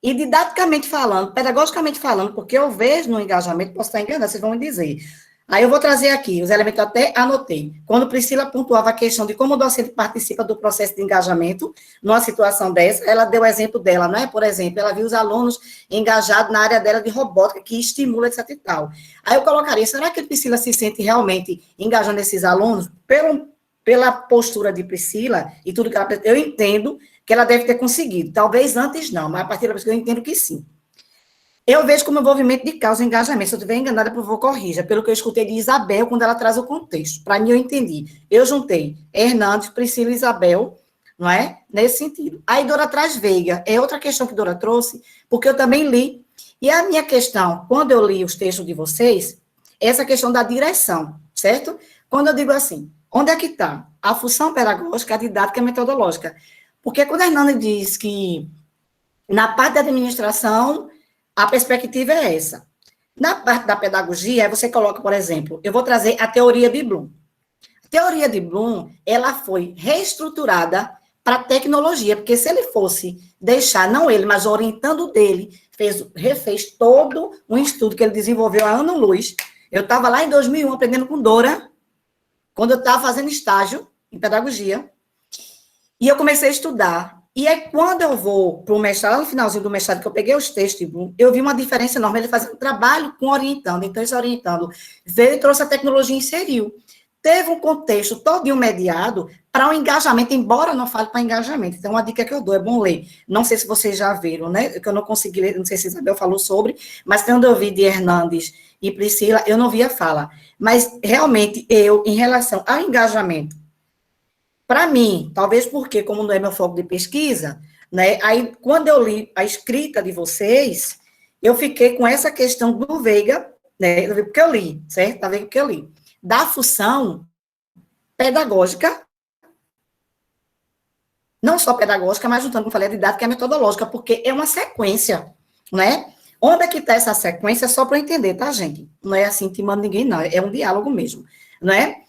e didaticamente falando, pedagogicamente falando, porque eu vejo no engajamento, posso estar enganando, vocês vão me dizer. Aí eu vou trazer aqui, os elementos eu até anotei. Quando Priscila pontuava a questão de como o docente participa do processo de engajamento, numa situação dessa, ela deu o exemplo dela, não é? Por exemplo, ela viu os alunos engajados na área dela de robótica, que estimula, etc e tal. Aí eu colocaria, será que a Priscila se sente realmente engajando esses alunos? Pela postura de Priscila e tudo que ela... Eu entendo que ela deve ter conseguido. Talvez antes não, mas a partir da pesquisa eu entendo que sim. Eu vejo como envolvimento de causa e engajamento. Se eu estiver enganada, por favor, corrija. Pelo que eu escutei de Isabel, quando ela traz o contexto. Para mim, eu entendi. Eu juntei Hernandes, Priscila e Isabel, não é? Nesse sentido. Aí, Dora traz Veiga. É outra questão que Dora trouxe, porque eu também li. E a minha questão, quando eu li os textos de vocês, é essa questão da direção, certo? Quando eu digo assim, onde é que está a função pedagógica, a didática e a metodológica? Porque quando a Hernandes diz que na parte da administração, a perspectiva é essa. Na parte da pedagogia, você coloca, por exemplo, eu vou trazer a teoria de Bloom. A teoria de Bloom, ela foi reestruturada para a tecnologia, porque se ele fosse deixar, não ele, mas orientando dele, refez todo um estudo que ele desenvolveu há anos-luz. Eu estava lá em 2001 aprendendo com Dora, quando eu estava fazendo estágio em pedagogia, e eu comecei a estudar. E aí, quando eu vou para o mestrado, lá no finalzinho do mestrado, que eu peguei os textos, eu vi uma diferença enorme. Ele fazia um trabalho com orientando. Então, esse orientando veio e trouxe a tecnologia e inseriu. Teve um contexto todinho mediado para o engajamento, embora não fale para engajamento. Então, uma dica que eu dou, é bom ler. Não sei se vocês já viram, né? Que eu não consegui ler, não sei se Isabel falou sobre, mas quando eu vi de Hernandes e Priscila, eu não vi a fala. Mas, realmente, em relação ao engajamento, para mim, talvez porque, como não é meu foco de pesquisa, né, aí, quando eu li a escrita de vocês, eu fiquei com essa questão do Veiga, né, porque eu li, certo? Tá vendo porque eu li. Da função pedagógica, não só pedagógica, mas juntando, como eu falei, a didática e a metodológica, porque é uma sequência, né? Onde é que está essa sequência? Só para eu entender, tá, gente? Não é assim, intimando ninguém, não. É um diálogo mesmo, não é?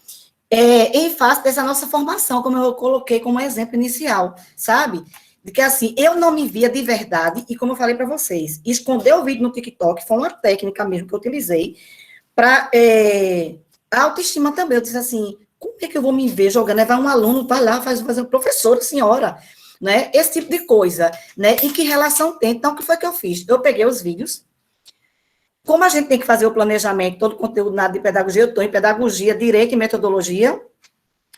Em face dessa nossa formação, como eu coloquei como exemplo inicial, sabe? De que, assim, eu não me via de verdade, e como eu falei para vocês, esconder o vídeo no TikTok foi uma técnica mesmo que eu utilizei para a autoestima também. Eu disse assim, como é que eu vou me ver jogando? Vai um aluno, vai lá, faz professora, senhora, né? Esse tipo de coisa, né? E que relação tem? Então, o que foi que eu fiz? Eu peguei os vídeos. Como a gente tem que fazer o planejamento, todo o conteúdo na área de pedagogia, eu estou em pedagogia, direito e metodologia,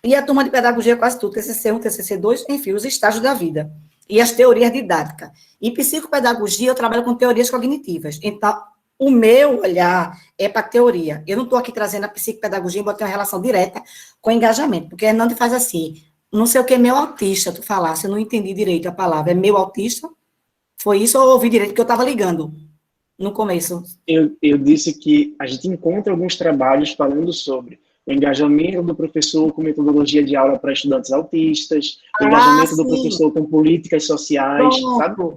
e a turma de pedagogia quase tudo, TCC1, TCC2, enfim, os estágios da vida, e as teorias didáticas. Em psicopedagogia, eu trabalho com teorias cognitivas, então, o meu olhar é para a teoria. Eu não estou aqui trazendo a psicopedagogia, embora tenha uma relação direta com o engajamento, porque Hernandes faz assim, não sei o que é meu autista, tu falasse, eu não entendi direito a palavra, é meu autista? Foi isso ou eu ouvi direito, que eu estava ligando no começo? Eu disse que a gente encontra alguns trabalhos falando sobre o engajamento do professor com metodologia de aula para estudantes autistas, o engajamento do professor com políticas sociais, sabe?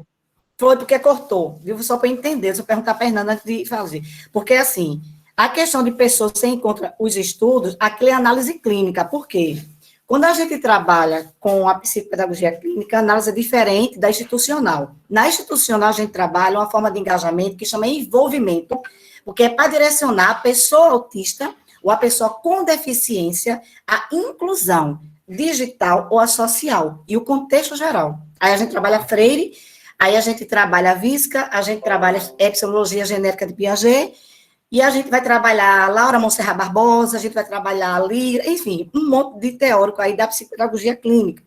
Foi porque cortou, viu? Só para entender, se eu perguntar para a Fernanda antes de fazer. Porque, assim, a questão de pessoas, você encontra os estudos, aquilo é análise clínica. Por quê? Quando a gente trabalha com a psicopedagogia clínica, a análise é diferente da institucional. Na institucional, a gente trabalha uma forma de engajamento que chama envolvimento, porque é para direcionar a pessoa autista ou a pessoa com deficiência à inclusão digital ou a social, e o contexto geral. Aí a gente trabalha Freire, aí a gente trabalha a Visca, a gente trabalha a epistemologia genérica de Piaget, e a gente vai trabalhar Laura Monserrat Barbosa, a gente vai trabalhar a Lira, enfim, um monte de teórico aí da psicopedagogia clínica.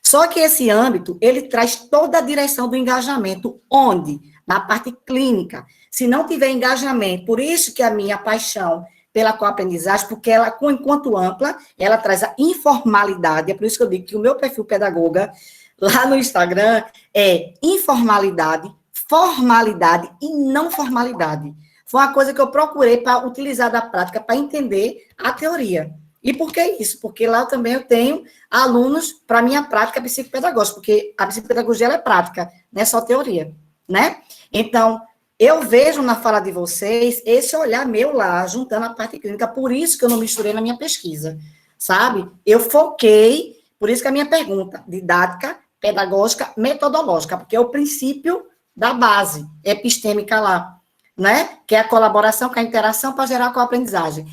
Só que esse âmbito, ele traz toda a direção do engajamento, onde? Na parte clínica. Se não tiver engajamento, por isso que a minha paixão pela coaprendizagem, porque ela, enquanto ampla, ela traz a informalidade, é por isso que eu digo que o meu perfil pedagoga, lá no Instagram, é informalidade, formalidade e não formalidade. Foi uma coisa que eu procurei para utilizar da prática, para entender a teoria. E por que isso? Porque lá também eu tenho alunos para a minha prática psicopedagógica, porque a psicopedagogia ela é prática, não é só teoria, né? Então, eu vejo na fala de vocês esse olhar meu lá, juntando a parte clínica, por isso que eu não misturei na minha pesquisa, sabe? Eu foquei, por isso que a minha pergunta, didática, pedagógica, metodológica, porque é o princípio da base epistêmica lá, né? Que é a colaboração com a interação para gerar a aprendizagem.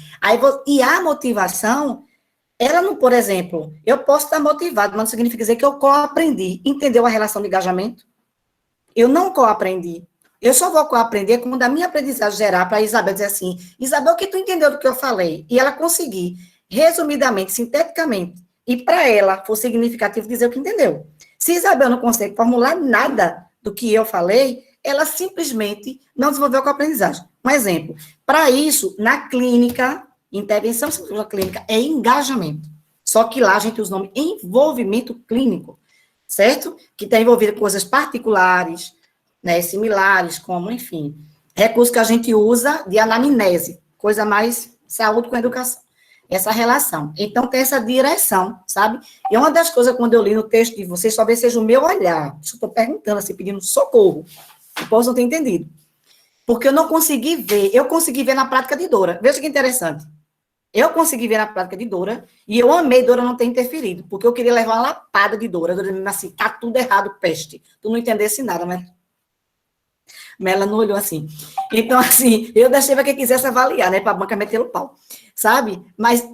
E a motivação, ela não, por exemplo, eu posso estar motivado, mas não significa dizer que eu coaprendi. Entendeu a relação de engajamento? Eu não coaprendi. Eu só vou coaprender quando a minha aprendizagem gerar para a Isabel dizer assim, Isabel, o que tu entendeu do que eu falei? E ela conseguir, resumidamente, sinteticamente, e para ela for significativo dizer o que entendeu. Se Isabel não consegue formular nada do que eu falei, ela simplesmente não desenvolveu com a aprendizagem. Um exemplo, para isso, na clínica, intervenção clínica é engajamento. Só que lá a gente usa o nome envolvimento clínico, certo? Que está envolvido com coisas particulares, né, similares, como, enfim, recurso que a gente usa de anamnese, coisa mais saúde com educação. Essa relação. Então, tem essa direção, sabe? E uma das coisas, quando eu li no texto de vocês, talvez seja o meu olhar. Estou perguntando, assim, pedindo socorro. Eu posso não ter entendido. Porque eu não consegui ver. Eu consegui ver na prática de Dora. Veja que interessante. Eu consegui ver na prática de Dora, e eu amei Dora não ter interferido, porque eu queria levar uma lapada de Dora. Dora disse assim, tá tudo errado, peste. Tu não entendesse nada, mas ela não olhou assim. Então, assim, eu deixei para quem quisesse avaliar, né? Para a banca meter o pau, sabe? Mas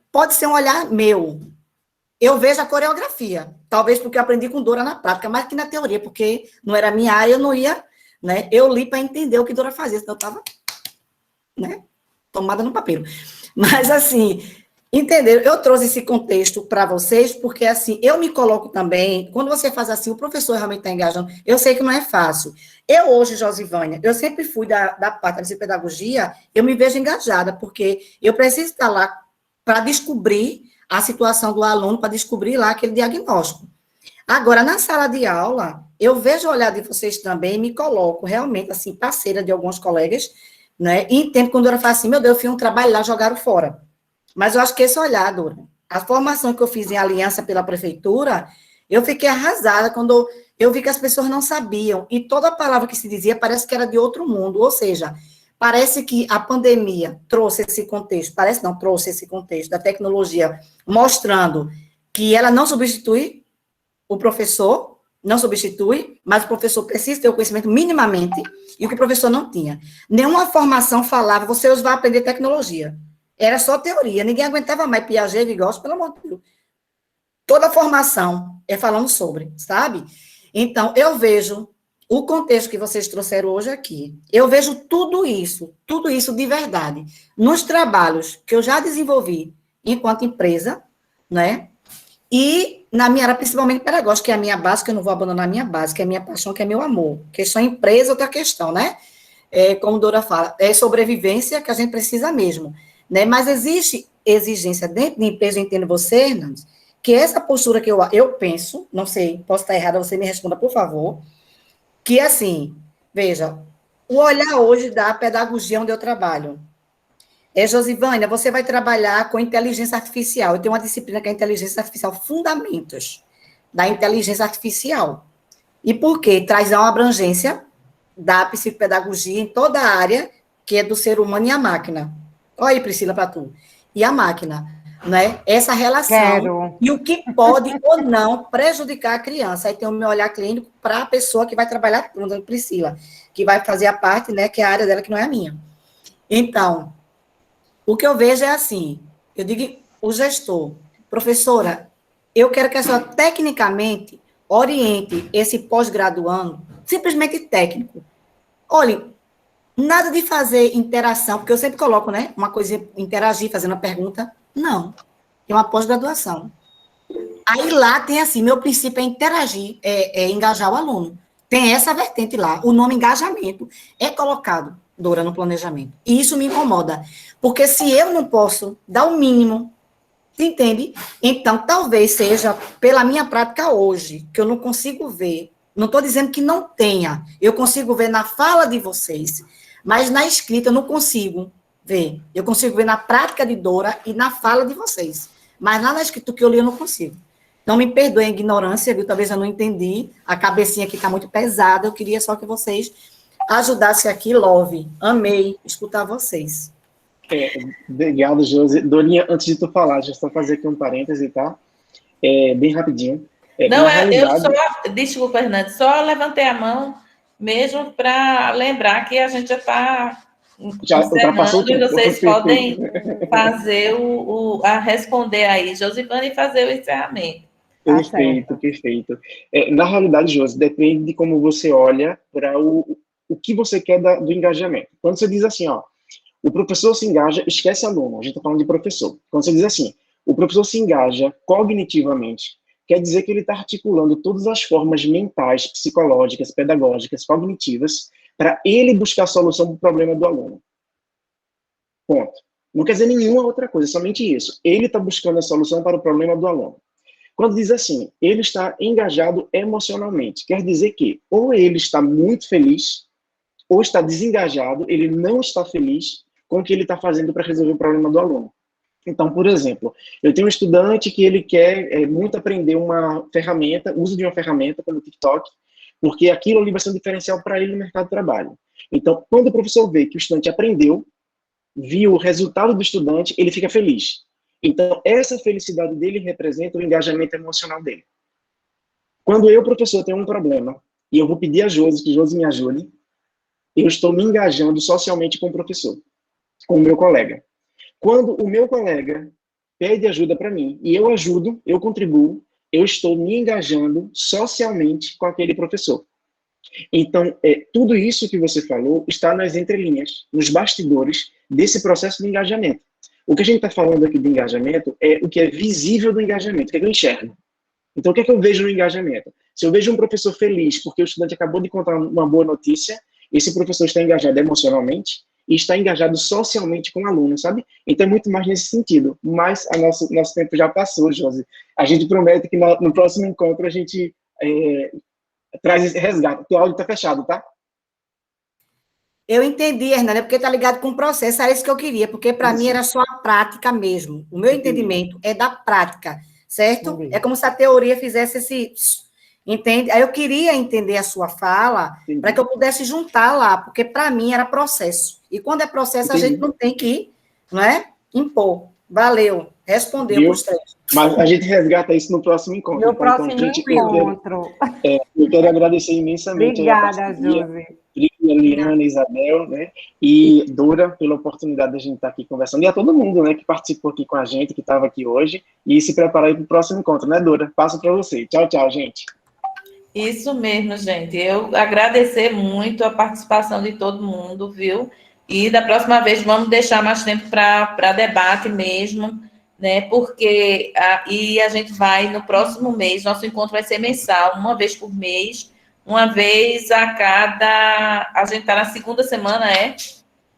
pode ser um olhar meu. Eu vejo a coreografia, talvez porque eu aprendi com Dora na prática, mais que na teoria, porque não era minha área, eu não ia, né? Eu li para entender o que Dora fazia, senão eu estava, né? Tomada no papel. Mas, assim, entenderam? Eu trouxe esse contexto para vocês, porque, assim, eu me coloco também, quando você faz assim, o professor realmente está engajando, eu sei que não é fácil. Eu hoje, Josivânia, eu sempre fui da parte da psicopedagogia, eu me vejo engajada, porque eu preciso estar lá para descobrir a situação do aluno, para descobrir lá aquele diagnóstico. Agora, na sala de aula, eu vejo o olhar de vocês também e me coloco realmente, assim, parceira de alguns colegas, né? E entendo quando ela fala assim, meu Deus, eu fiz um trabalho lá, jogaram fora. Mas eu acho que esse olhar, Dora, a formação que eu fiz em aliança pela prefeitura, eu fiquei arrasada quando eu vi que as pessoas não sabiam, e toda palavra que se dizia parece que era de outro mundo, ou seja, parece que a pandemia trouxe esse contexto, parece não, trouxe esse contexto da tecnologia, mostrando que ela não substitui o professor, não substitui, mas o professor precisa ter o conhecimento minimamente, e o que o professor não tinha. Nenhuma formação falava, você vai aprender tecnologia. Era só teoria, ninguém aguentava mais Piaget, Vygotsky, pelo amor de Deus. Toda a formação é falando sobre, sabe? Então, eu vejo o contexto que vocês trouxeram hoje aqui. Eu vejo tudo isso de verdade, nos trabalhos que eu já desenvolvi enquanto empresa, né? E na minha área, principalmente pedagógica, que é a minha base, que eu não vou abandonar a minha base, que é a minha paixão, que é meu amor. Questão empresa, outra questão, né? Como Dora fala, é sobrevivência que a gente precisa mesmo, né? Mas existe exigência dentro da empresa, eu entendo você, Hernandes, que essa postura que eu penso, não sei, posso estar errada, você me responda, por favor, que assim, veja, o olhar hoje da pedagogia onde eu trabalho. Josivânia, você vai trabalhar com inteligência artificial. Eu tenho uma disciplina que é inteligência artificial, fundamentos da inteligência artificial. E por quê? Traz uma abrangência da psicopedagogia em toda a área que é do ser humano e a máquina. Olha aí, Priscila, para tu. E a máquina, né? Essa relação e o que pode ou não prejudicar a criança. Aí tem o meu olhar clínico para a pessoa que vai trabalhar, Priscila, que vai fazer a parte, né, que é a área dela, que não é a minha. Então, o que eu vejo é assim, eu digo, o gestor, professora, eu quero que a senhora, tecnicamente, oriente esse pós-graduando, simplesmente técnico. Olha, nada de fazer interação, porque eu sempre coloco, né, uma coisa, interagir, fazendo uma pergunta. Não, é uma pós-graduação. Aí lá tem assim, meu princípio é interagir, é engajar o aluno. Tem essa vertente lá. O nome engajamento é colocado, Dora, no planejamento. E isso me incomoda. Porque se eu não posso dar o mínimo, tu entende? Então, talvez seja pela minha prática hoje, que eu não consigo ver. Não estou dizendo que não tenha. Eu consigo ver na fala de vocês. Mas na escrita eu não consigo ver. Eu consigo ver na prática de Dora e na fala de vocês. Mas lá na escrita que eu li eu não consigo. Não me perdoem a ignorância, viu? Talvez eu não entendi. A cabecinha aqui está muito pesada. Eu queria só que vocês ajudassem aqui. Love. Amei escutar vocês. Obrigado, Josi. Dorinha, antes de tu falar, deixa eu só fazer aqui um parêntese, tá? Bem rapidinho. Não, realidade... eu só... Desculpa, Fernando. Só levantei a mão mesmo para lembrar que a gente já está... Já ultrapassou o tempo. E vocês podem fazer responder aí, Josivane, e fazer o encerramento. Perfeito. Na realidade, Josi, depende de como você olha para o que você quer do engajamento. Quando você diz assim, ó, o professor se engaja, esquece aluno, a gente está falando de professor. Quando você diz assim, o professor se engaja cognitivamente, quer dizer que ele está articulando todas as formas mentais, psicológicas, pedagógicas, cognitivas, para ele buscar a solução para o problema do aluno. Ponto. Não quer dizer nenhuma outra coisa, somente isso. Ele está buscando a solução para o problema do aluno. Quando diz assim, ele está engajado emocionalmente, quer dizer que ou ele está muito feliz, ou está desengajado, ele não está feliz com o que ele está fazendo para resolver o problema do aluno. Então, por exemplo, eu tenho um estudante que ele quer muito aprender uma ferramenta, uso de uma ferramenta como o TikTok, porque aquilo ali vai ser um diferencial para ele no mercado de trabalho. Então, quando o professor vê que o estudante aprendeu, viu o resultado do estudante, ele fica feliz. Então, essa felicidade dele representa o engajamento emocional dele. Quando eu, professor, tenho um problema, e eu vou pedir a Josi, que Josi me ajude, eu estou me engajando socialmente com o professor, com o meu colega. Quando o meu colega pede ajuda para mim, e eu ajudo, eu contribuo, eu estou me engajando socialmente com aquele professor. Então, tudo isso que você falou está nas entrelinhas, nos bastidores desse processo de engajamento. O que a gente está falando aqui de engajamento é o que é visível do engajamento, o que é que eu enxergo. Então, o que é que eu vejo no engajamento? Se eu vejo um professor feliz porque o estudante acabou de contar uma boa notícia, esse professor está engajado emocionalmente e está engajado socialmente com o aluno, sabe? Então, é muito mais nesse sentido. Mas nosso tempo já passou, Josi. A gente promete que no próximo encontro a gente traz esse resgate. O áudio está fechado, tá? Eu entendi, Hernani, porque está ligado com o processo, era isso que eu queria, porque para mim era só a prática mesmo. O meu entendimento é da prática, certo? É como se a teoria fizesse esse... Entende? Aí eu queria entender a sua fala para que eu pudesse juntar lá, porque para mim era processo. E quando é processo, a gente não tem que, não é? Impor. Valeu. Respondeu os três. Mas a gente resgata isso no próximo encontro. No próximo encontro. Eu quero agradecer imensamente. Obrigada, Josi. Liana, Isabel, né? E Dora, pela oportunidade de a gente estar aqui conversando. E a todo mundo, né, que participou aqui com a gente, que estava aqui hoje. E se preparar para o próximo encontro, né, Dora? Passo para você. Tchau, tchau, gente. Isso mesmo, gente. Eu agradecer muito a participação de todo mundo, viu? E da próxima vez vamos deixar mais tempo para debate mesmo, né? Porque a gente vai no próximo mês, nosso encontro vai ser mensal, uma vez por mês, uma vez a cada... A gente está na segunda semana,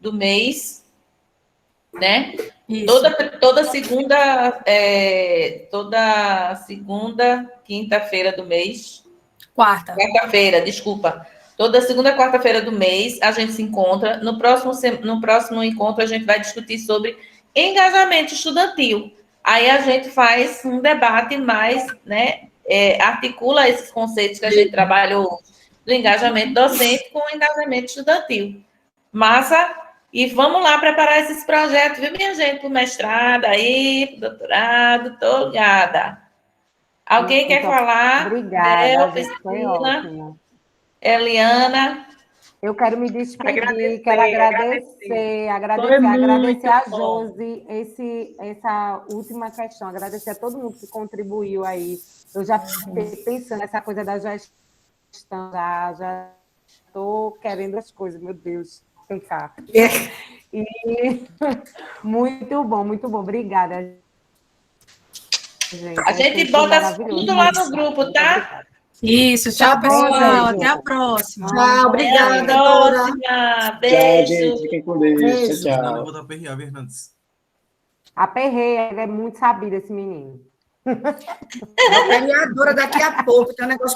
do mês, né? Isso. Toda segunda, quinta-feira do mês. Quarta-feira, desculpa. Toda segunda e quarta-feira do mês a gente se encontra. No próximo encontro a gente vai discutir sobre engajamento estudantil. Aí a gente faz um debate mais, né, articula esses conceitos que a gente trabalhou do engajamento docente com o engajamento estudantil. Massa? E vamos lá preparar esses projetos, viu, minha gente? Para o mestrado aí, pro doutorado, tô ligada. Alguém quer falar? Obrigada, foi ótimo. Eliana. Eu quero me despedir, quero agradecer a Josi essa última questão, agradecer a todo mundo que contribuiu aí. Eu já fiquei pensando nessa coisa da gestão, já estou querendo as coisas, meu Deus, pensar. E muito bom, obrigada. A gente bota tudo lá no grupo, tá? Isso, tchau, pessoal. Até a próxima. Tchau, obrigada, Até a Dora. próxima. Tchau, Beijo. gente. Fiquem com Deus. Beijo. Tchau, Fernanda, eu tchau. vou dar perrear, Fernandes. Aperrei, ele é muito sabido, esse menino. A vereadora daqui a pouco, tem um negócio